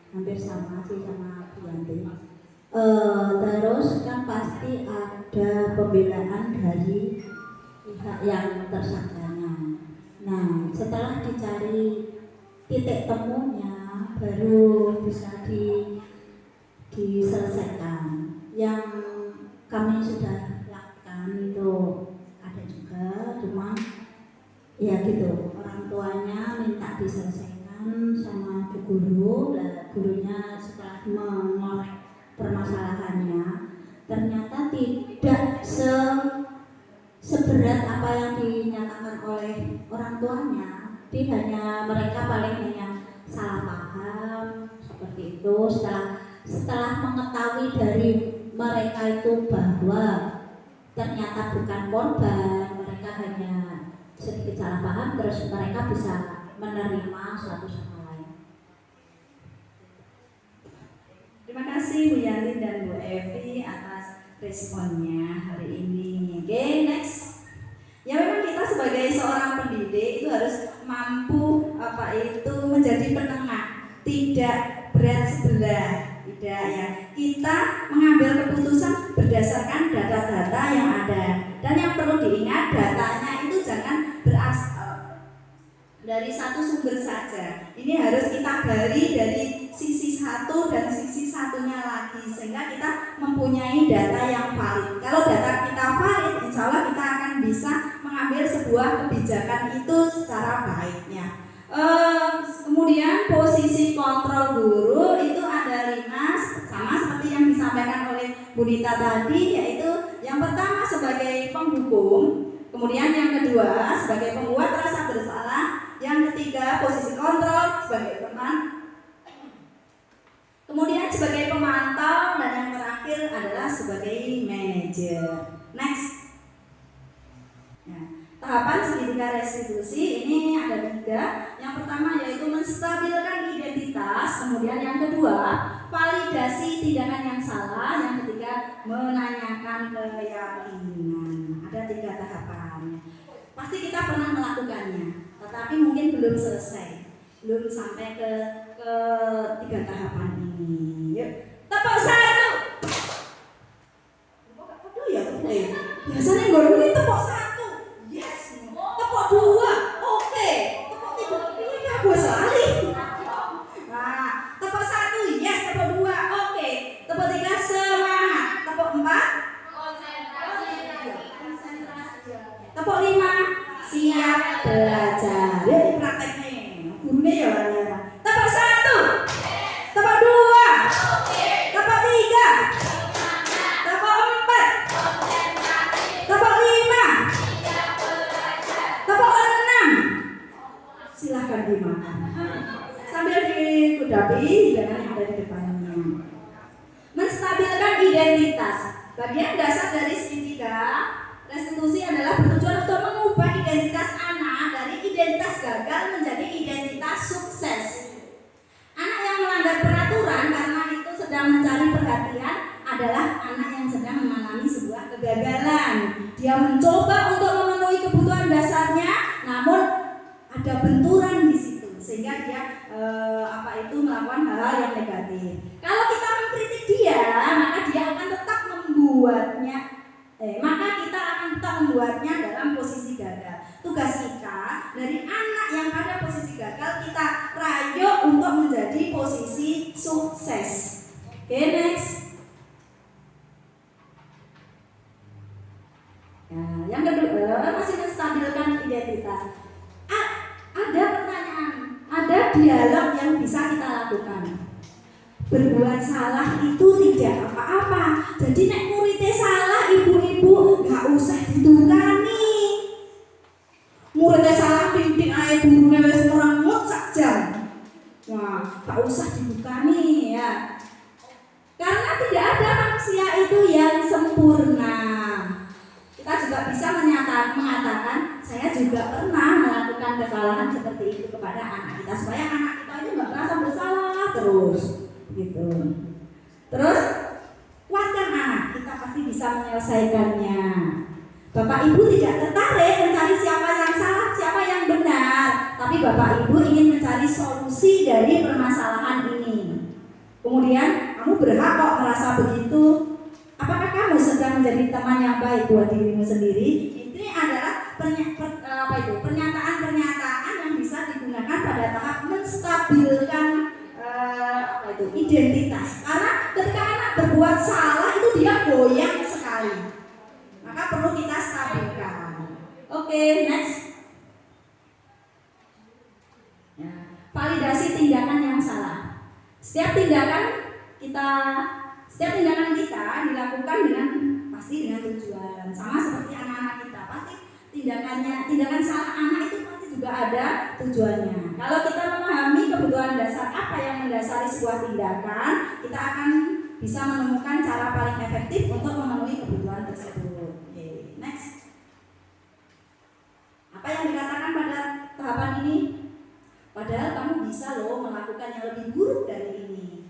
Hampir sama sih sama Bu Yanti. Terus kan pasti ada pembelaan dari pihak yang tersangkanya. Nah, setelah dicari titik temunya baru bisa diselesaikan. yang kami sudah lakukan itu ada juga, cuma ya gitu, orang tuanya minta diselesaikan sama bu guru, dan gurunya setelah mengorek permasalahannya ternyata tidak seberat apa yang dinyatakan oleh orang tuanya. Jadi mereka paling hanya salah paham seperti itu. Setelah mengetahui dari mereka itu bahwa ternyata bukan korban, mereka hanya sedikit salah paham, terus mereka bisa menerima satu sama lain. Terima kasih Bu Yanti dan Bu Evi atas responnya hari ini. Oke, next. Ya memang kita sebagai seorang pendidik itu harus mampu menjadi penengah, tidak berat sebelah, tidak ya. Kita mengambil keputusan berdasarkan data-data yang ada, dan yang perlu diingat datanya itu jangan berasal dari satu sumber saja. Ini harus kita gali dari sisi satu dan sisi satunya lagi, sehingga kita mempunyai data yang valid. Kalau data kita valid, insya Allah kita akan bisa mengambil sebuah kebijakan itu secara baiknya. Kemudian posisi kontrol guru itu ada 5, sama seperti yang disampaikan oleh Bu Dita tadi, yaitu yang pertama sebagai penghukum, kemudian yang kedua sebagai pembuat rasa bersalah, yang ketiga posisi kontrol sebagai teman, kemudian sebagai pemantau, dan yang terakhir adalah sebagai manajer. Next. Tahapan segitiga restitusi ini ada 3. Yang pertama yaitu menstabilkan identitas, kemudian yang kedua validasi tindakan yang salah, yang ketiga menanyakan keyakinan. Ada 3 tahapan. Pasti kita pernah melakukannya, tetapi mungkin belum selesai, belum sampai ke 3 tahapan ini. Yuk, tepuk 1. Aduh ya, biasanya goreng ini tepuk 1. Tepuk 2, oke. Tepuk 3, ini gue sekali. Nah, tepuk 1, yes. Tepuk 2, oke. Tepuk 3, semangat. Tepuk 4, tepuk 5, siap belajar. Yuk dipraktek nih. Gurunya ya lah. Tepuk 1, tepuk 2, tepuk 3, tepuk 4, tepuk 5, tepuk 6. Silahkan dimakan sambil dikudapi hidangan yang ada di depannya. Menstabilkan identitas. Bagian dasar dari segitiga restitusi adalah bertujuan untuk mengubah identitas anak dari identitas gagal menjadi identitas sukses. Anak yang melanggar peraturan karena itu sedang mencari perhatian adalah anak yang sedang mengalami sebuah kegagalan. Dia mencoba untuk memenuhi kebutuhan dasarnya, namun ada benturan di situ, sehingga dia melakukan hal-hal yang negatif. Kalau kita mengkritik dia, maka dia akan tetap membuatnya dalam posisi gagal. Tugas kita dari anak yang pada posisi gagal, kita rayu untuk menjadi posisi sukses. Oke, next. Nah, yang kedua masih menstabilkan identitas. Ada pertanyaan, ada dialog yang bisa kita lakukan. Berbuat salah itu tidak apa-apa. Jadi nek muridnya salah, ibu-ibu gak usah ditukani. Muridnya salah didik ae gurune wis merengut sak jam. Nah, gak usah ditukani ya. Karena tidak ada manusia itu yang sempurna. Kita juga bisa mengatakan, saya juga pernah melakukan kesalahan seperti itu kepada anak kita, supaya anak kita itu nggak merasa bersalah terus, gitu. Terus kuatkan anak, kita pasti bisa menyelesaikannya. Bapak Ibu tidak tertarik mencari siapa yang salah, siapa yang benar, tapi Bapak Ibu ingin mencari solusi dari permasalahan ini. Kemudian kamu berhak kok merasa begitu. Apakah kamu sedang menjadi teman yang baik buat dirimu sendiri? Ini adalah pernyataan-pernyataan yang bisa digunakan pada tahap menstabilkan identitas. Karena ketika anak berbuat salah itu dia goyang sekali. Maka perlu kita stabilkan. Oke, next. Ya, validasi tindakan yang salah. Setiap tindakan kita dilakukan pasti dengan tujuan. Sama seperti anak-anak kita, pasti tindakan salah anak itu pasti juga ada tujuannya. Kalau kita memahami kebutuhan dasar apa yang mendasari sebuah tindakan, kita akan bisa menemukan cara paling efektif untuk memenuhi kebutuhan tersebut. Oke, next. Apa yang dikatakan pada tahapan ini? Padahal kamu bisa loh melakukan yang lebih buruk dari ini.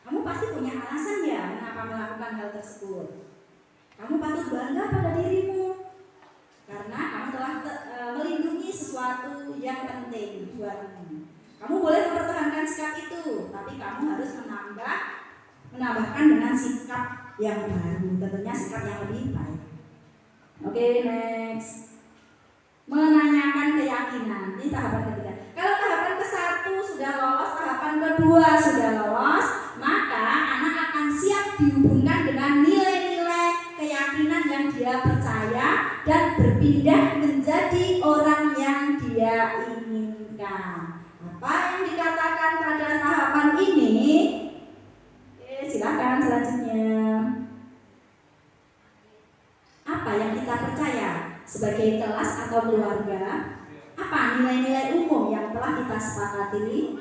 Kamu pasti punya alasan ya mengapa melakukan hal tersebut. Kamu patut bangga pada dirimu karena kamu telah melindungi sesuatu yang penting buatmu. Kamu boleh mempertahankan sikap itu, tapi kamu harus menambahkan dengan sikap yang baru, tentunya sikap yang lebih baik. Oke, next. Menanyakan keyakinan. Ini tahapan ketiga. Kalau tahapan ke-1 sudah lolos, tahapan kedua sudah lolos, maka anak akan siap dihubungkan dengan nilai-nilai keyakinan yang dia percaya dan berpindah menjadi orang yang dia inginkan. Apa yang dikatakan pada tahapan ini? Silakan selanjutnya. Apa yang kita percaya sebagai kelas atau keluarga? Apa nilai-nilai umum yang telah kita sepakati?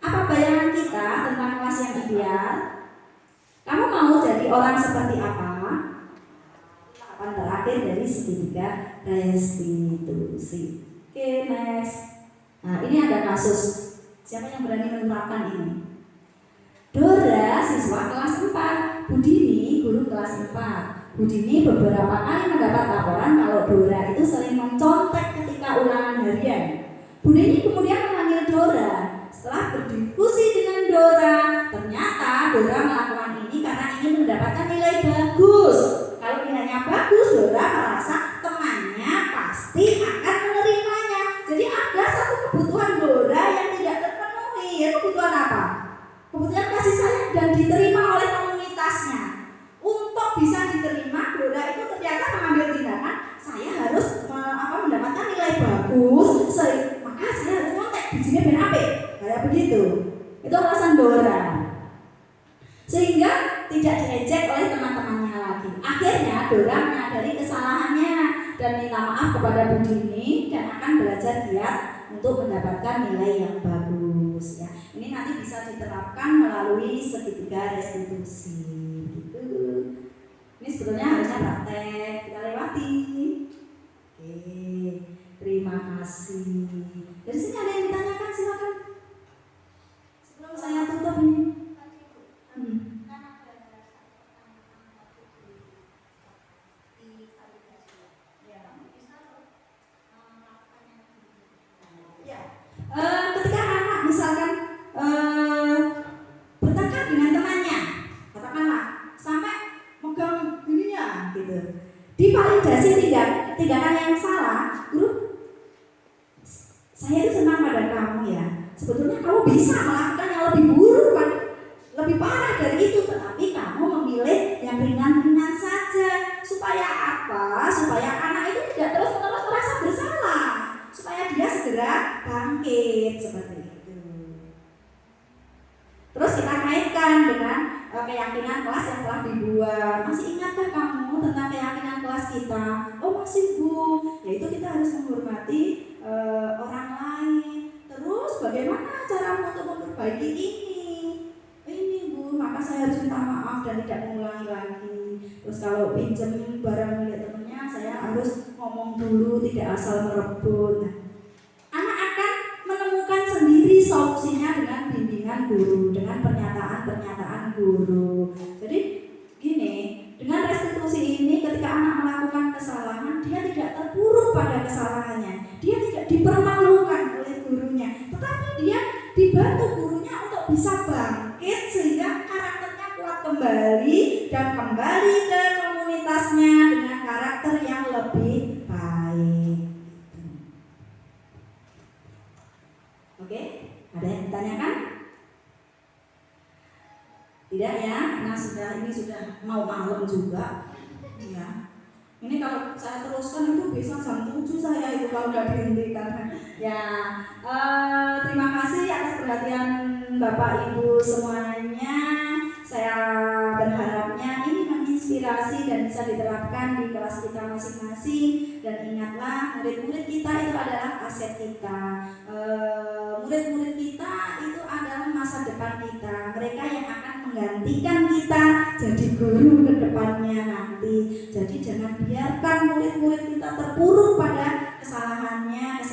Apa bayangan kita tentang kelas yang ideal? Kamu mau jadi orang seperti apa? Tahapan terakhir dari segitiga restitusi. Oke, next. Nah, ini ada kasus. Siapa yang berani menerapkan ini? Dora, siswa kelas 4. Budini, guru kelas 4. Budini beberapa kali mendapat laporan kalau Dora itu sering mencontek ketika ulangan harian. Budini kemudian memanggil Dora. Setelah berdiskusi dengan Dora, ternyata Dora melakukan ini karena ingin mendapatkan nilai bagus. Kalau nilainya bagus, Dora merasa temannya pasti akan menerimanya. Jadi ada satu kebutuhan Dora yang tidak terpenuhi. Yaitu kebutuhan apa? Kebutuhan kasih sayang dan diterima oleh komunitasnya. Untuk bisa diterima, Dora itu ternyata mengambil tindakan. Saya harus mendapatkan nilai bagus, maka saya harus kontak bijinya ben apik. Kayak begitu. Itu alasan Dora. Sehingga tidak diejek oleh teman-temannya lagi. Akhirnya Dora menyadari kesalahannya dan minta maaf kepada Budini dan akan belajar giat untuk mendapatkan nilai yang bagus. Ya, ini nanti bisa diterapkan melalui segitiga restitusi. Gitu. Ini sebetulnya harusnya praktek, kita lewati. Oke, terima kasih. Dari sini ada yang ditanyakan, silakan. Sebelum saya tutup ini. Ketika anak misalkan bertengkar dengan temannya, katakanlah sampai megang ininya gitu, divalidasi tindakan yang salah, guru, saya itu senang pada kamu ya. Sebetulnya kamu bisa melakukan yang lebih buruk, lebih parah dari itu, tetapi kamu memilih yang ringan-ringan saja. Supaya apa? Supaya anak itu tidak terus-menerus merasa bersalah, supaya dia segera bangkit seperti itu. Terus kita kaitkan dengan keyakinan kelas yang telah dibuat. Masih ingatkah kamu tentang keyakinan kelas kita? Oh masih Bu. Yaitu kita harus menghormati orang lain. Terus bagaimana caramu untuk memperbaiki ini? Ini Bu, maka saya harus minta maaf dan tidak mengulangi lagi. Terus kalau pinjam barang milik temannya, saya harus ngomong dulu, tidak asal merebut. Nah, anak akan menemukan sendiri solusinya dengan bimbingan guru, dengan pernyataan-pernyataan guru. Jadi gini, dengan restitusi ini ketika anak melakukan kesalahan, dia tidak terpuruk pada kesalahannya, dia tidak dipermalukan oleh gurunya, tetapi dia dibantu gurunya untuk bisa bangkit sehingga karakternya kuat kembali dan kembali ke komunitasnya dengan karakter yang lebih baik. Oke, ada yang ditanyakan? Tidak ya? Nah ini sudah mau malam juga. Ya. Ini kalau saya teruskan itu bisa jam 7 saya itu kalau nggak dihentikan. Ya, terima kasih atas perhatian Bapak Ibu semuanya. Saya berharapnya ini menginspirasi dan bisa diterapkan di kelas kita masing-masing. Dan ingatlah, murid-murid kita itu adalah aset kita. Murid-murid kita itu adalah masa depan kita. Mereka yang akan menggantikan kita jadi guru ke depannya nanti. Jadi jangan biarkan murid-murid kita terpuruk pada kesalahannya.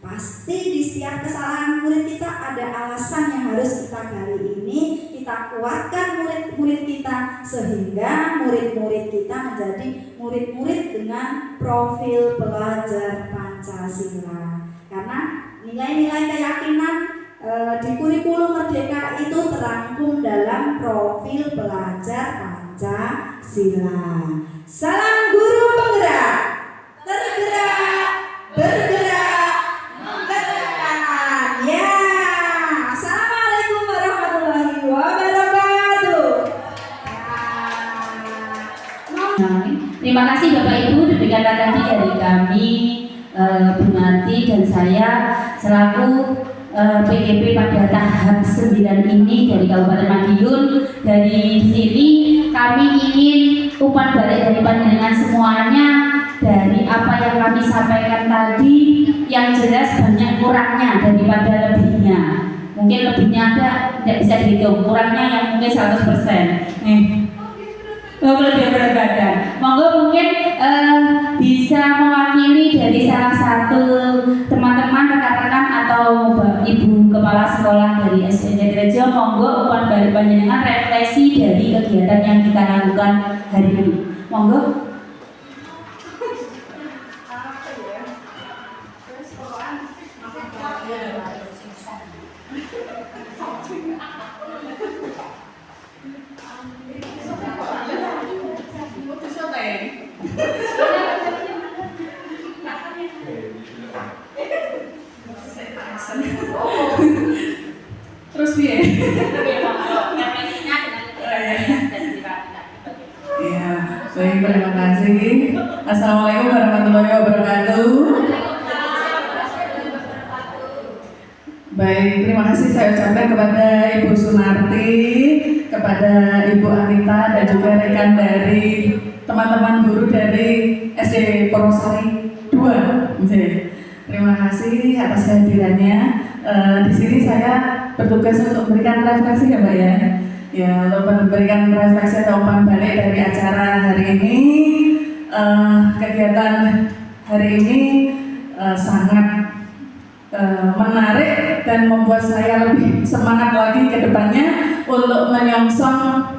Pasti di setiap kesalahan murid kita ada alasan yang harus kita gali ini. Kita kuatkan murid-murid kita sehingga murid-murid kita menjadi murid-murid dengan profil pelajar Pancasila. Karena nilai-nilai keyakinan di kurikulum Merdeka itu terangkum dalam profil pelajar Pancasila. Salam guru penggerak, tergerak, bergerak, menggerakkan. Ya, assalamualaikum warahmatullahi wabarakatuh. Terima kasih Bapak Ibu, demikian tadi dari kami Bu Narti dan saya selaku PGP pada tahap 9 ini dari Kabupaten Madiun. Dari sini kami ingin umpan balik dari panjenengan semuanya dari apa yang kami sampaikan tadi, yang jelas banyak kurangnya daripada lebihnya. Mungkin lebihnya ada, tidak bisa dihitung, kurangnya yang mungkin 100%. Lebih berat badan. Monggo mungkin bisa mewakili dari salah satu teman-teman rekan-rekan atau ibu kepala sekolah dari SD Jatirejo. Monggo umpan balik panjenengan refleksi dari kegiatan yang kita lakukan hari ini. Monggo. Terus piye? Ya, baik, terima kasih. Assalamualaikum warahmatullahi wabarakatuh. Baik, terima kasih saya ucapkan kepada Ibu Sunarti, kepada Ibu Anita dan juga rekan dari teman-teman guru dari SD Purwosari 2. Terima kasih atas kehadirannya. Di sini saya bertugas untuk memberikan refleksi ya Mbak ya. Ya, untuk memberikan refleksi atau umpan balik dari acara hari ini. Kegiatan hari ini sangat menarik dan membuat saya lebih semangat lagi ke depannya untuk menyongsong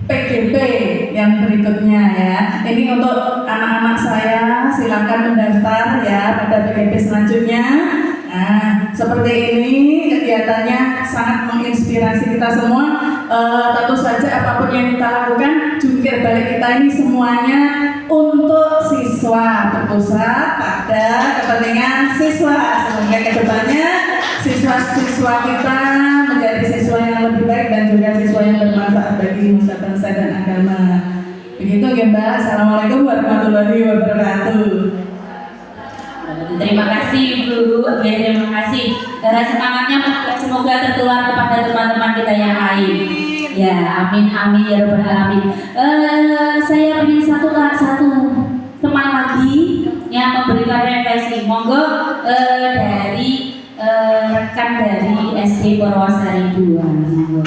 PGP yang berikutnya ya. Ini untuk anak-anak saya, silakan mendaftar ya pada PGP selanjutnya. Nah, seperti ini kegiatannya sangat menginspirasi kita semua. Tentu saja apapun yang kita lakukan, jungkir balik kita ini semuanya untuk siswa, berpusat pada kepentingan siswa. Semoga kedepannya siswa-siswa kita menjadi siswa yang lebih baik dan juga siswa yang bermanfaat bagi nusa bangsa dan agama. Begitu ya Mbak. Assalamualaikum warahmatullahi wabarakatuh. Terima kasih Bu, terima kasih. Rasa semangatnya semoga tertular kepada teman-teman kita yang lain. Ya, amin amin ya rabbal alamin. Saya ingin satu teman lagi yang memberikan refleksi. Monggo dari rekan dari SD Purwosari 2. Monggo.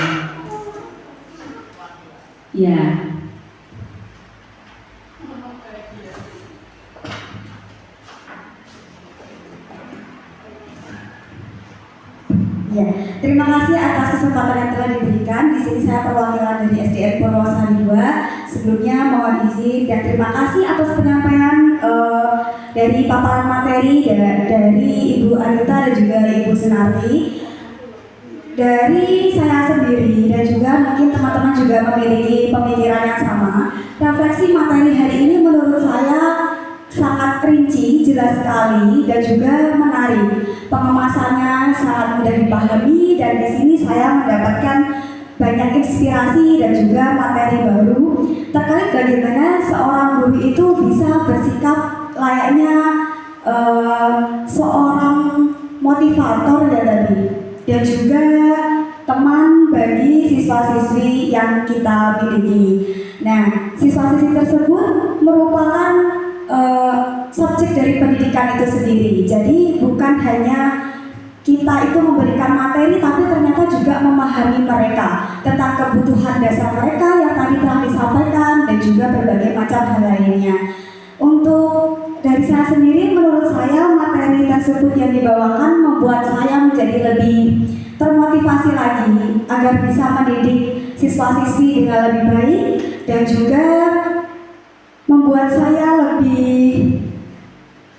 Ya. Ya, terima kasih atas kesempatan yang telah diberikan. Di sini saya perwakilan dari SDN Purwosari 2. Sebelumnya mohon izin dan terima kasih atas penyampaian dari paparan materi dari Ibu Anita dan juga Ibu Sunarti. Dari saya sendiri dan juga mungkin teman-teman juga memiliki pemikiran yang sama. Refleksi materi hari ini menurut saya sangat rinci, jelas sekali dan juga menarik. Pengemasannya sangat mudah dipahami dan di sini saya mendapatkan banyak inspirasi dan juga materi baru terkait bagaimana seorang guru itu bisa bersikap layaknya seorang motivator ya tadi, dan juga teman bagi siswa-siswi yang kita miliki. Nah, siswa-siswi tersebut merupakan subjek dari pendidikan itu sendiri. Jadi bukan hanya kita itu memberikan materi, tapi ternyata juga memahami mereka tentang kebutuhan dasar mereka yang tadi telah disampaikan dan juga berbagai macam hal lainnya. Untuk dari saya sendiri, menurut saya materi tersebut yang dibawakan membuat saya menjadi lebih termotivasi lagi agar bisa mendidik siswa-siswi dengan lebih baik dan juga membuat saya lebih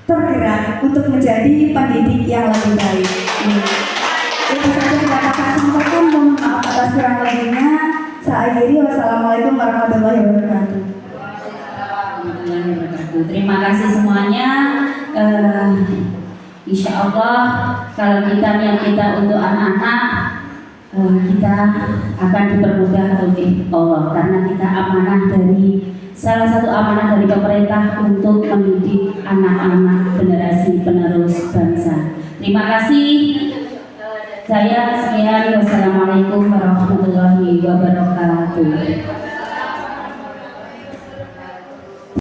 tergerak untuk menjadi pendidik yang lebih baik. Itu saja yang dapat saya sampaikan. Mohon maaf atas kurang lebihnya. Saya akhiri. Wassalamualaikum warahmatullahi wabarakatuh. Terima kasih semuanya. Insya Allah kalau kita niat kita untuk anak-anak, kita akan dipermudah oleh Allah karena kita amanah dari salah satu amanah dari pemerintah untuk mendidik anak-anak generasi penerus bangsa. Terima kasih. Saya sekian. Wassalamualaikum warahmatullahi wabarakatuh.